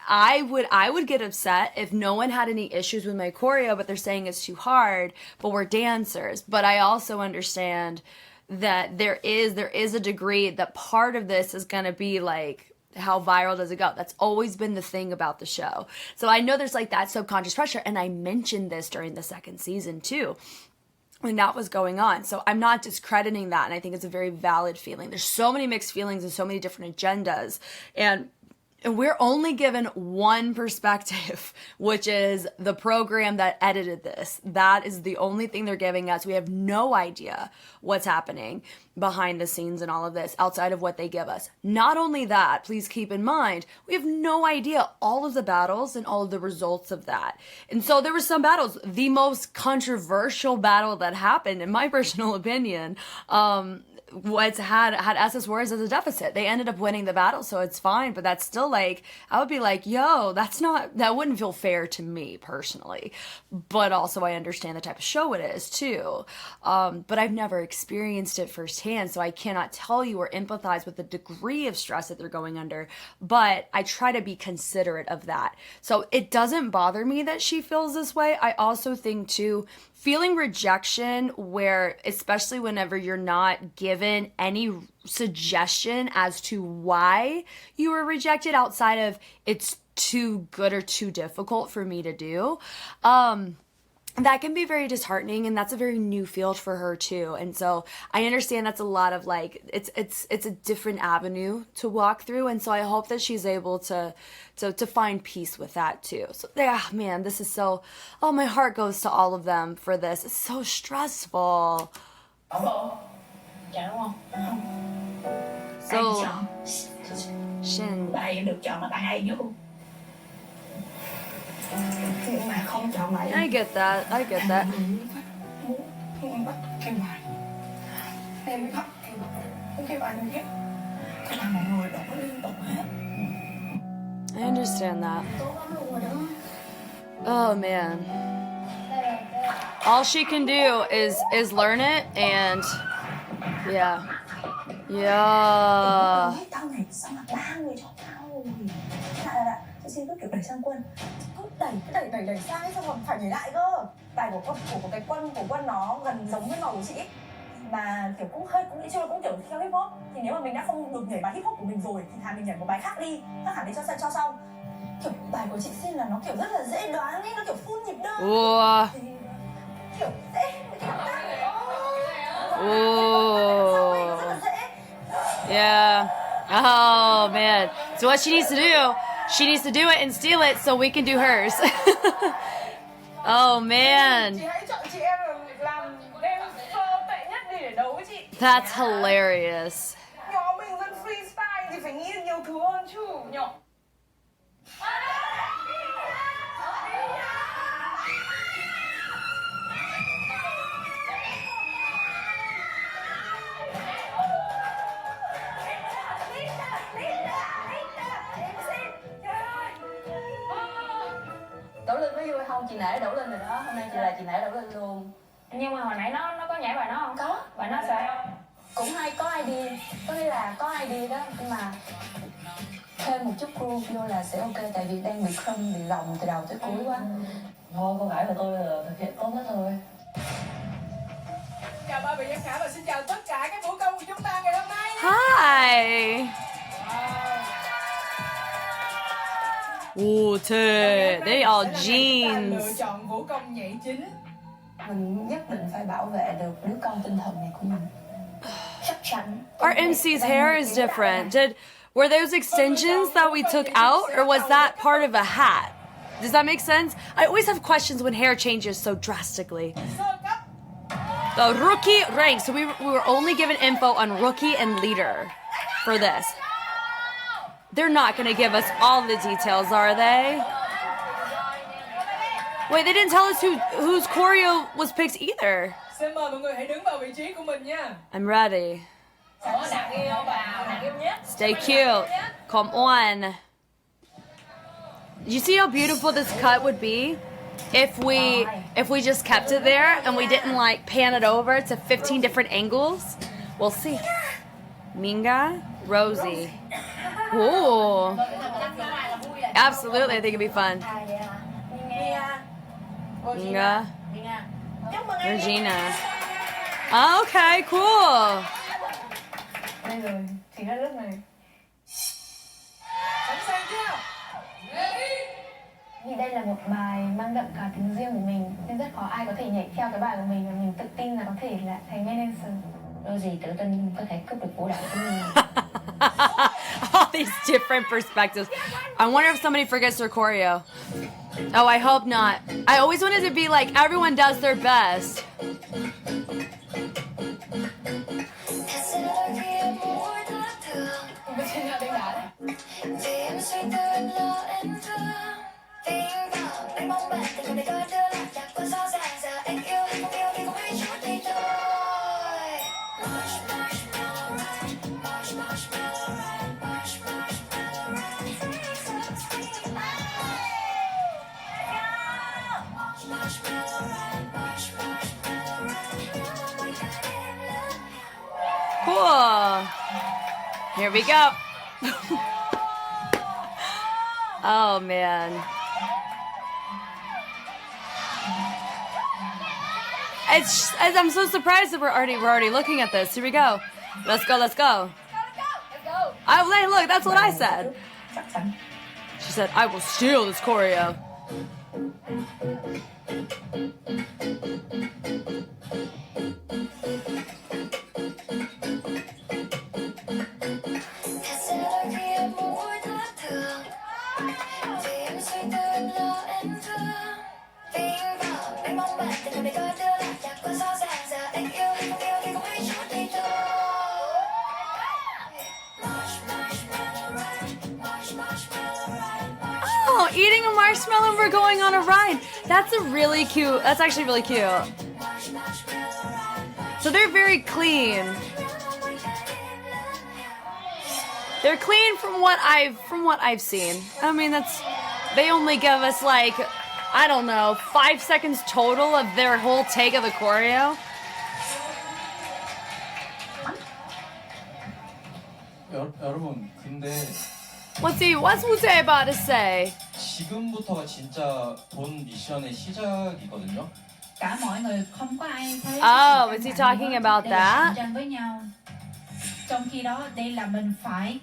I would get upset if no one had any issues with my choreo, but they're saying it's too hard, but we're dancers. But I also understand that there is a degree that part of this is going to be like, how viral does it go? That's always been the thing about the show. So I know there's like that subconscious pressure, and I mentioned this during the second season too, when that was going on. So I'm not discrediting that, and I think it's a very valid feeling. There's so many mixed feelings and so many different agendas, and we're only given one perspective, which is the program that edited this. That is the only thing they're giving us. We have no idea what's happening behind the scenes and all of this outside of what they give us. Not only that, please keep in mind, we have no idea all of the battles and all of the results of that. And so there were some battles. The most controversial battle that happened, in my personal opinion, had SS Warriorz as a deficit. They ended up winning the battle, so it's fine, but that's still like, I would be like, yo, that wouldn't feel fair to me personally. But also I understand the type of show it is too. But I've never experienced it firsthand, so I cannot tell you or empathize with the degree of stress that they're going under, but I try to be considerate of that. So it doesn't bother me that she feels this way. I also think too, feeling rejection where, especially whenever you're not given any suggestion as to why you were rejected outside of it's too good or too difficult for me to do, that can be very disheartening, and that's a very new field for her too. And so I understand that's a lot of like, it's a different avenue to walk through, and so I hope that she's able to find peace with that too. So yeah, man, this is so, oh, my heart goes to all of them for this. It's so stressful. So Shin, Nhưng mà không chọn bài. I get that. Muốn bắt kêu bài. Em mới bắt kêu bài nữa. Thế là mọi người đổ liên tục hết. I understand that. Oh man. All she can do is learn it, and yeah. Tao này sao mà 3 người cho tao. Chị xin cứ kiểu đẩy sang Quân. Cứ đẩy sang xong rồi phải nhảy lại cơ. Bài của cái Quân nó gần giống với màu của chị ấy. Mà kiểu cũng nghĩ chung là cũng kiểu theo hip hop. Thì nếu mà mình đã không được nhảy bài hip hop của mình rồi thì thà mình nhảy một bài khác đi, khác hẳn đi cho xong. Kiểu bài của chị xin là nó kiểu rất là dễ đoán ấy, nó kiểu full nhịp đơn. Thì kiểu dễ Yeah. Oh man. So what she needs to do it and steal it so we can do hers. Oh man. Chị hãy chọn chị em làm dancer tệ nhất đi để đấu với chị. That's hilarious. Nhóm mình dân freestyle 잠깐만요. Đổ lên với vui không? Chị nể đổ lên rồi đó. Hôm nay chị là chị nể đổ lên luôn. Nhưng mà hồi nãy nó có nhảy bài đó không? Có. Bài nó sao? Cũng hay, có idea. Có nghĩa là có idea đó, nhưng mà thêm một chút groove vô là sẽ ok, tại vì đang bị crumb, bị ròng từ đầu tới cuối quá. Thôi con gái của tôi là thực hiện tốt nhất thôi. Chào ba vị giám khảo và xin chào tất cả các vũ công của chúng ta ngày hôm nay. Hi. Ooh, they all Lựa jeans. chọn vũ công nhảy chính. Mình nhất định phải bảo vệ được đứa con tinh thần này của mình. Chắc chắn. Our MC's hair is different. Were those extensions that we took out, or was that part of a hat? Does that make sense? I always have questions when hair changes so drastically. The rookie rank. So we were only given info on rookie and leader for this. They're not going to give us all the details, are they? Wait, they didn't tell us whose choreo was picked either. Xin mời mọi người hãy đứng vào vị trí của mình nha. I'm ready. Đặt yêu vào, đặt yêu nhất. Stay cute. Come on. You see how beautiful this cut would be if we just kept it there and we didn't like pan it over to 15 different angles? We'll see. Minga, Rosie. Ooh. Absolutely, I think it'd be fun. Minga. Regina. Okay, cool. Đây rồi, thì ra lớp này. Sẵn sàng chưa? Vì đây là một bài mang đậm cá tính riêng của mình nên rất khó ai có thể nhảy theo cái bài của mình và mình tự tin là có thể là thành main dancer. Đôi gì tự tin có thể cướp được vũ đạo của mình. All these different perspectives. I wonder if somebody forgets their choreo. Oh, I hope not. I always wanted to be like everyone does their best. Cool. Here we go. Oh man. I'm so surprised that we're already looking at this. Here we go. Let's go, let's go. Oh, hey, look, that's what I said. She said, I will steal this choreo. Oh, eating a marshmallow and we're going on a ride. That's actually really cute. So they're very clean. They're clean from what I've seen. I mean, they only give us like, I don't know, 5 seconds total of their whole take of the choreo. 여러분, 근데 What's Mute about to say? 지금부터가 진짜 본 미션의 시작이거든요. Cả mọi người không có ai thấy. Oh, is he talking about đây là that? cạnh tranh với nhau. Trong khi đó, đây là mình phải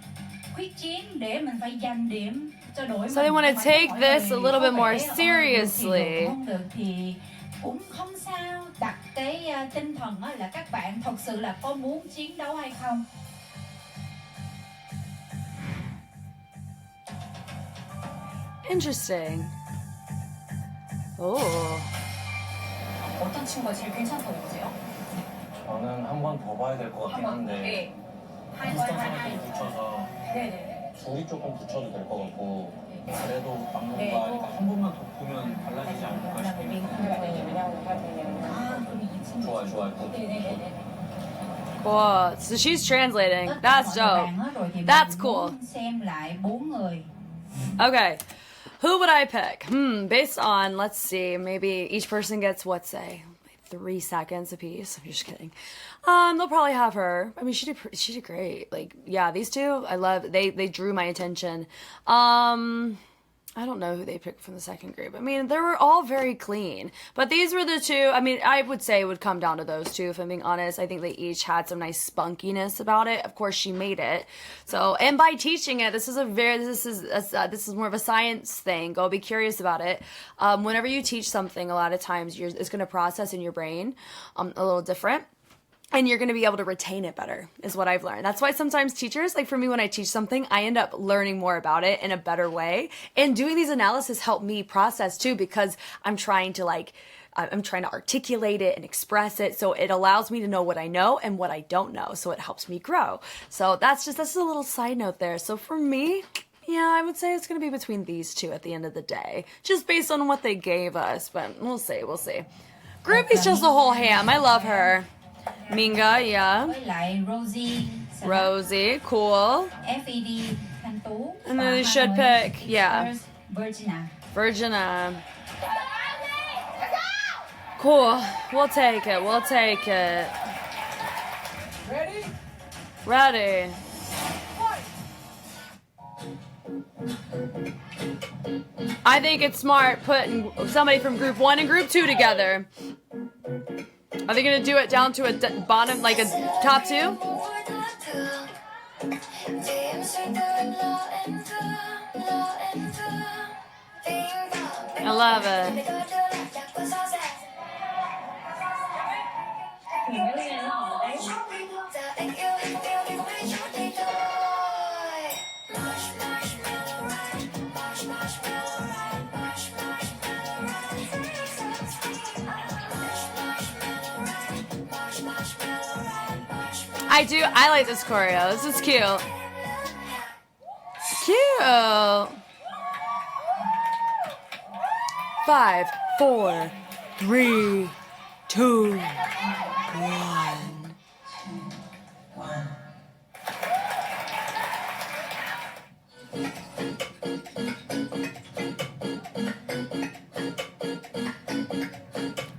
quyết chiến để mình phải giành điểm cho đội mình. So they want to take this a little bit more seriously. Không được thì cũng không sao. Đặt cái tinh thần là các bạn thật sự là có muốn chiến đấu hay không. Interesting. Oh. 어떤 친구가 제일 괜찮다고 보세요? 저는 한 번 더 봐야 될 것 같긴 한데 네. 비슷한 사람들이 붙여서 네네. 줄이 조금 붙여도 될 것 같고 그래도 막는 거 한 번만 더 보면 달라지지 않을까 싶어요. 좋아요. Cool. So she's translating. That's dope. That's cool. Xem lại 4 người. Okay. Who would I pick? Based on, let's see, maybe each person gets, what, say, 3 seconds apiece. I'm just kidding. They'll probably have her. I mean, she did great. Like, yeah, these two, I love, they drew my attention. I don't know who they picked from the second group. I mean, they were all very clean. But these were the two, I mean, I would say it would come down to those two, if I'm being honest. I think they each had some nice spunkiness about it. Of course, she made it. So, and by teaching it, this is more of a science thing. Go be curious about it. Whenever you teach something, a lot of times it's going to process in your brain a little different. And you're going to be able to retain it better, is what I've learned. That's why sometimes teachers, like for me, when I teach something, I end up learning more about it in a better way. And doing these analysis help me process too, because I'm trying to articulate it and express it. So it allows me to know what I know and what I don't know. So it helps me grow. So that's a little side note there. So for me, yeah, I would say it's going to be between these two at the end of the day, just based on what they gave us. But we'll see. Groupie's just a whole ham. I love her. Minga, yeah. Với lại Rosie, cool. F.E.D. Thanh Tú. And then they should pick, yeah. Virginia. Cool. We'll take it. Ready. I think it's smart putting somebody from group 1 and group 2 together. Are they going to do it down to a bottom, like a top 2? I love it. I like this choreo. This is cute. Cute. 5, 4, 3, 2, 1.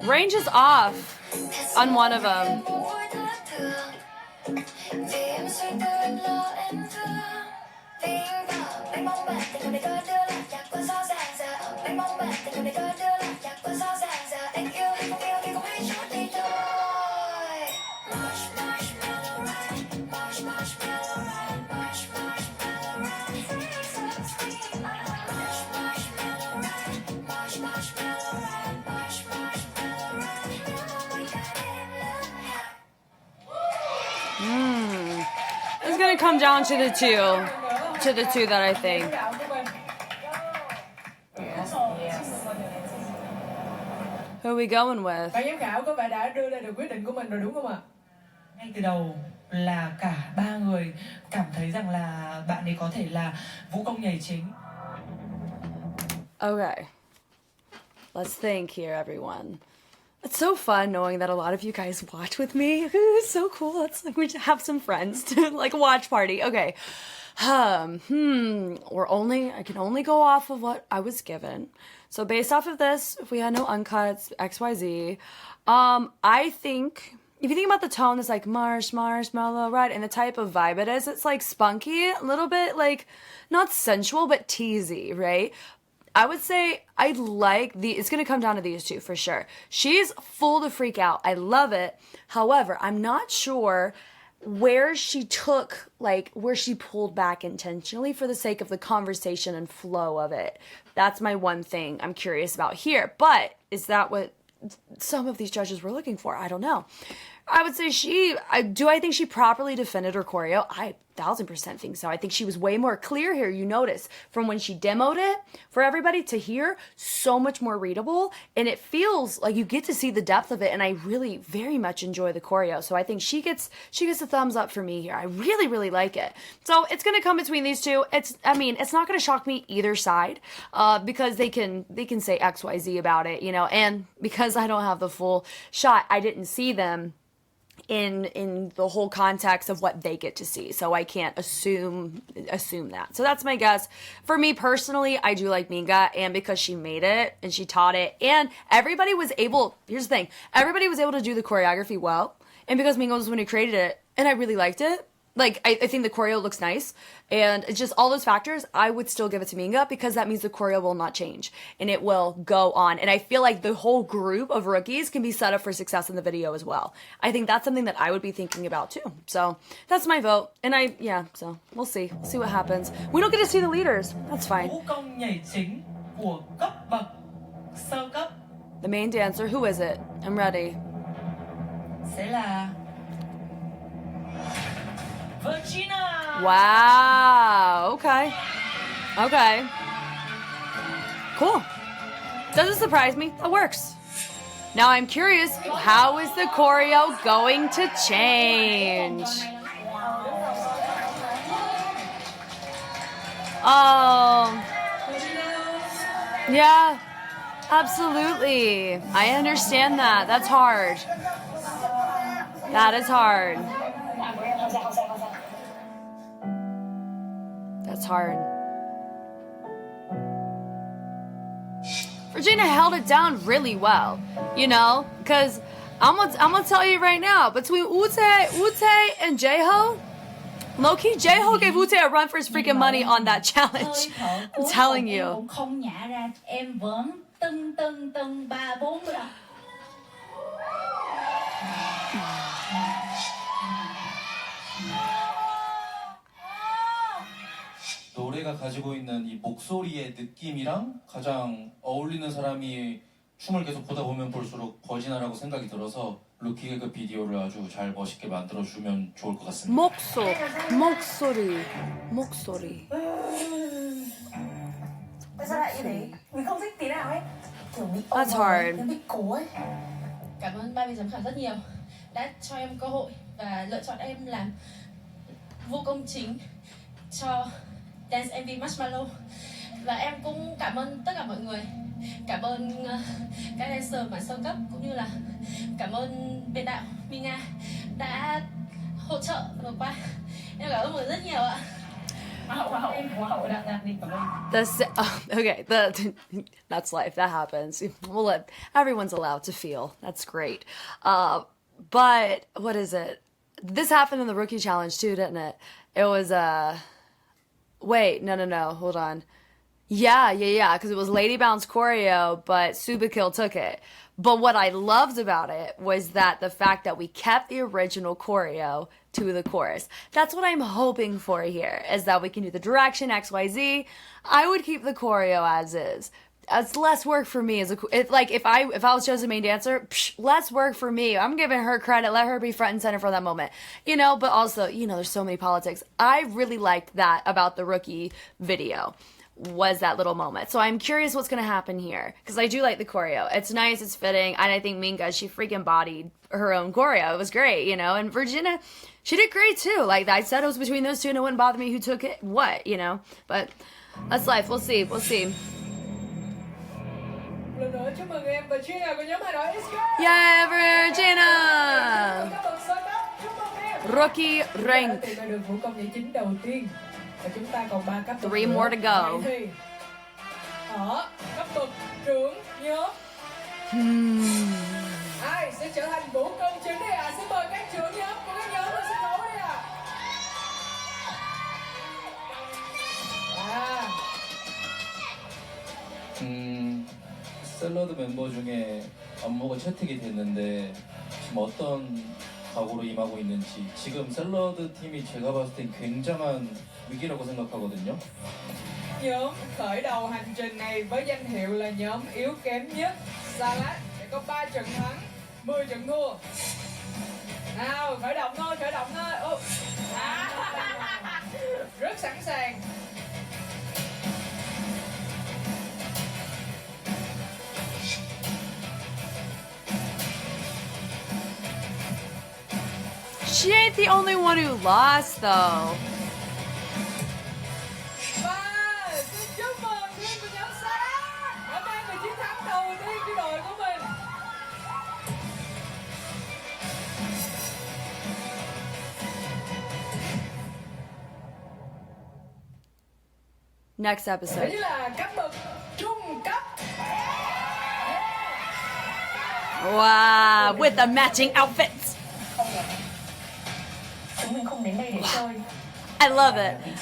Range is off on one of them. It's gonna come down to the two that I think. Who are we going with? Ban giám khảo có vẻ đã đưa ra được quyết định của mình rồi đúng không ạ? Ngay từ đầu là cả 3 người cảm thấy rằng là bạn ấy có thể là vũ công nhảy chính. Okay. Let's think here, everyone. It's so fun knowing that a lot of you guys watch with me. It's so cool. It's like we have some friends to like watch party. Okay. I can only go off of what I was given. So based off of this, if we had no uncuts, XYZ, I think if you think about the tone, it's like marshmallow, right? And the type of vibe it is, it's like spunky, a little bit like not sensual, but teasy, right? I would say I like it's going to come down to these two for sure. She's full to freak out. I love it. However, I'm not sure where she pulled back intentionally for the sake of the conversation and flow of it. That's my one thing I'm curious about here. But is that what some of these judges were looking for? I don't know. I would say I think she properly defended her choreo. 1000% think so. I think she was way more clear here. You notice from when she demoed it for everybody to here, so much more readable, and it feels like you get to see the depth of it. And I really very much enjoy the choreo. So I think she gets a thumbs up for me here. I really, really like it. So it's gonna come between these two. It's not gonna shock me either side, because they can say XYZ about it, you know, and because I don't have the full shot, I didn't see them in the whole context of what they get to see, so I can't assume that. So that's my guess. For me personally, I do like Minga, and because she made it and she taught it, and everybody was able, here's the thing, everybody was able to do the choreography well, and because Minga was the one who created it, and I really liked it. Like, I think the choreo looks nice, and it's just all those factors, I would still give it to Minga, because that means the choreo will not change, and it will go on. And I feel like the whole group of rookies can be set up for success in the video as well. I think that's something that I would be thinking about too. So that's my vote. And so we'll see. We'll see what happens. We don't get to see the leaders. That's fine. The main dancer, who is it? I'm ready. Virginia. Wow. Okay. Cool. Doesn't surprise me. That works. Now I'm curious, how is the choreo going to change? Oh. Yeah. Absolutely. I understand that. That's hard. That is hard. That's hard. Regina held it down really well, you know, because I'm gonna tell you right now, between Ute and J-Ho, low-key, J-Ho gave Ute a run for his freaking money on that challenge. I'm telling you. 노래가 가지고 있는 이 목소리의 느낌이랑 가장 어울리는 사람이 춤을 계속 보다 보면 볼수록 버지나라고 생각이 들어서 루키 개그 비디오를 아주 잘 멋있게 만들어주면 좋을 것 같습니다. 목소리. Sao lại như thế? Mình không thích tí nào ấy. Kiểu bị That's hard. Bị cổ ấy. Cảm ơn ba vị giám khảo rất nhiều đã cho em cơ hội và lựa chọn em làm vô công chính cho Dance MV Marshmallow. Và em cũng cảm ơn tất cả mọi người. Cảm ơn các dancer màn sơ cấp, cũng như là cảm ơn biên đạo Minga đã hỗ trợ vừa qua. Em cảm ơn mọi người rất nhiều ạ. Okay, that's life. That happens. Everyone's allowed to feel. That's great. But what is it? This happened in the rookie challenge too, didn't it? It was wait, no, hold on. Yeah, because it was Lady Bounce choreo, but Subakill took it. But what I loved about it was that the fact that we kept the original choreo to the chorus. That's what I'm hoping for here, is that we can do the direction, XYZ. I would keep the choreo as is. It's less work for me. If I was chosen main dancer, less work for me. I'm giving her credit. Let her be front and center for that moment. You know, but also, you know, there's so many politics. I really liked that about the rookie video, was that little moment. So I'm curious what's going to happen here, because I do like the choreo. It's nice, it's fitting, and I think Minga, she freaking bodied her own choreo. It was great, you know, and Virginia, she did great too. Like I said, it was between those two, and it wouldn't bother me who took it, what, you know, but that's life. We'll see. Lần nữa chúc mừng em Virginia của nhóm HANOIXGIRLS. Yeah, Virginia! Rookie rank. Đã được vũ công giải chính đầu tiên. Và chúng ta còn 3 cấp bậc 3 more to go. Ở cấp bậc trưởng nhóm. Ai sẽ trở thành vũ công chính đây ạ? Xin mời các trưởng nhóm của các nhóm lên sân khấu đi ạ. 샐러드 멤버 중에 안무가 채택이 됐는데 지금 어떤 각오로 임하고 있는지. 지금 샐러드 팀이 제가 봤을 땐 굉장한 위기라고 생각하거든요. Nhóm khởi đầu hành trình này với danh hiệu là nhóm yếu kém nhất. Salad sẽ có 3 trận thắng, 10 trận thua. Nào, khởi động thôi. sẵn sàng. She ain't the only one who lost though. Và xin chúc mừng team của nhóm Sarah đã mang về chiến thắng đầu tiên cho đội của mình. Next episode. Đấy là cấp bậc trung cấp. Wow, with the matching outfits. Chúng mình không đến đây để chơi. I love it.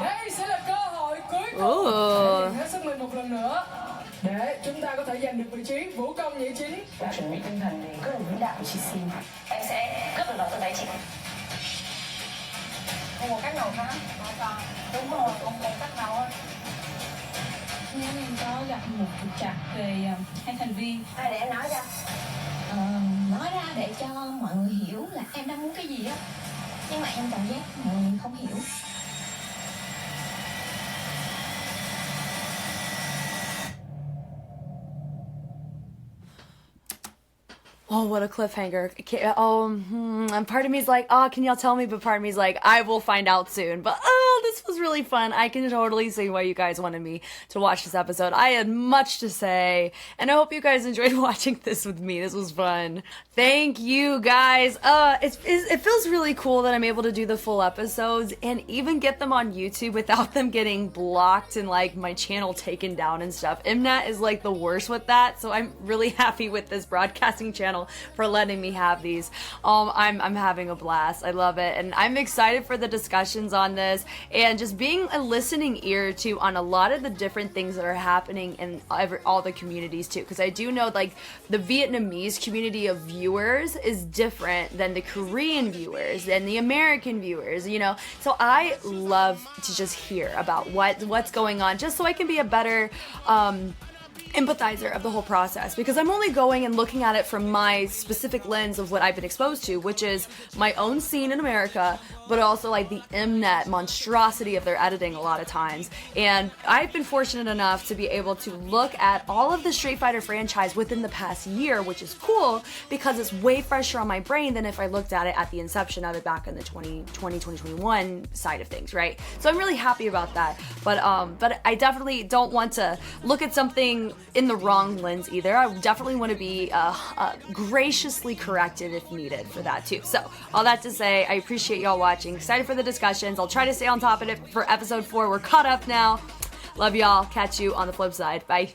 Đây sẽ là cơ hội cuối cùng Ooh. để thể hiện hết sức mình một lần nữa, để chúng ta có thể giành được vị trí vũ công nhảy chính. Chuẩn bị tinh thần thì rất là vĩ đại, chị xin. Em sẽ cướp được nó từ tay chị. Không có cách nào khác. Đúng rồi, không có cách nào hết. Nhóm em có gặp một trục trặc về hai thành viên. Để em nói cho. Nói ra để cho mọi người hiểu là em đang muốn cái gì á. Nhưng mà em cảm giác mọi người không hiểu. Oh, what a cliffhanger. And part of me's like, oh, can y'all tell me? But part of me's like, I will find out soon. But, oh, this was really fun. I can totally see why you guys wanted me to watch this episode. I had much to say, and I hope you guys enjoyed watching this with me. This was fun. Thank you, guys. It feels really cool that I'm able to do the full episodes and even get them on YouTube without them getting blocked and, like, my channel taken down and stuff. Mnet is, like, the worst with that, so I'm really happy with this broadcasting channel for letting me have these. I'm having a blast. I love it, and I'm excited for the discussions on this and just being a listening ear to on a lot of the different things that are happening in all the communities too, because I do know like the Vietnamese community of viewers is different than the Korean viewers and the American viewers, you know, so I love to just hear about what's going on just so I can be a better empathizer of the whole process, because I'm only going and looking at it from my specific lens of what I've been exposed to, which is my own scene in America, but also like the Mnet monstrosity of their editing a lot of times. And I've been fortunate enough to be able to look at all of the Street Fighter franchise within the past year, which is cool because it's way fresher on my brain than if I looked at it at the inception of it back in the 2021 side of things, right? So I'm really happy about that. But I definitely don't want to look at something in the wrong lens either. I definitely want to be graciously corrected if needed for that too. So all that to say, I appreciate y'all watching. Excited for the discussions. I'll try to stay on top of it for episode 4. We're caught up now. Love y'all. Catch you on the flip side. Bye.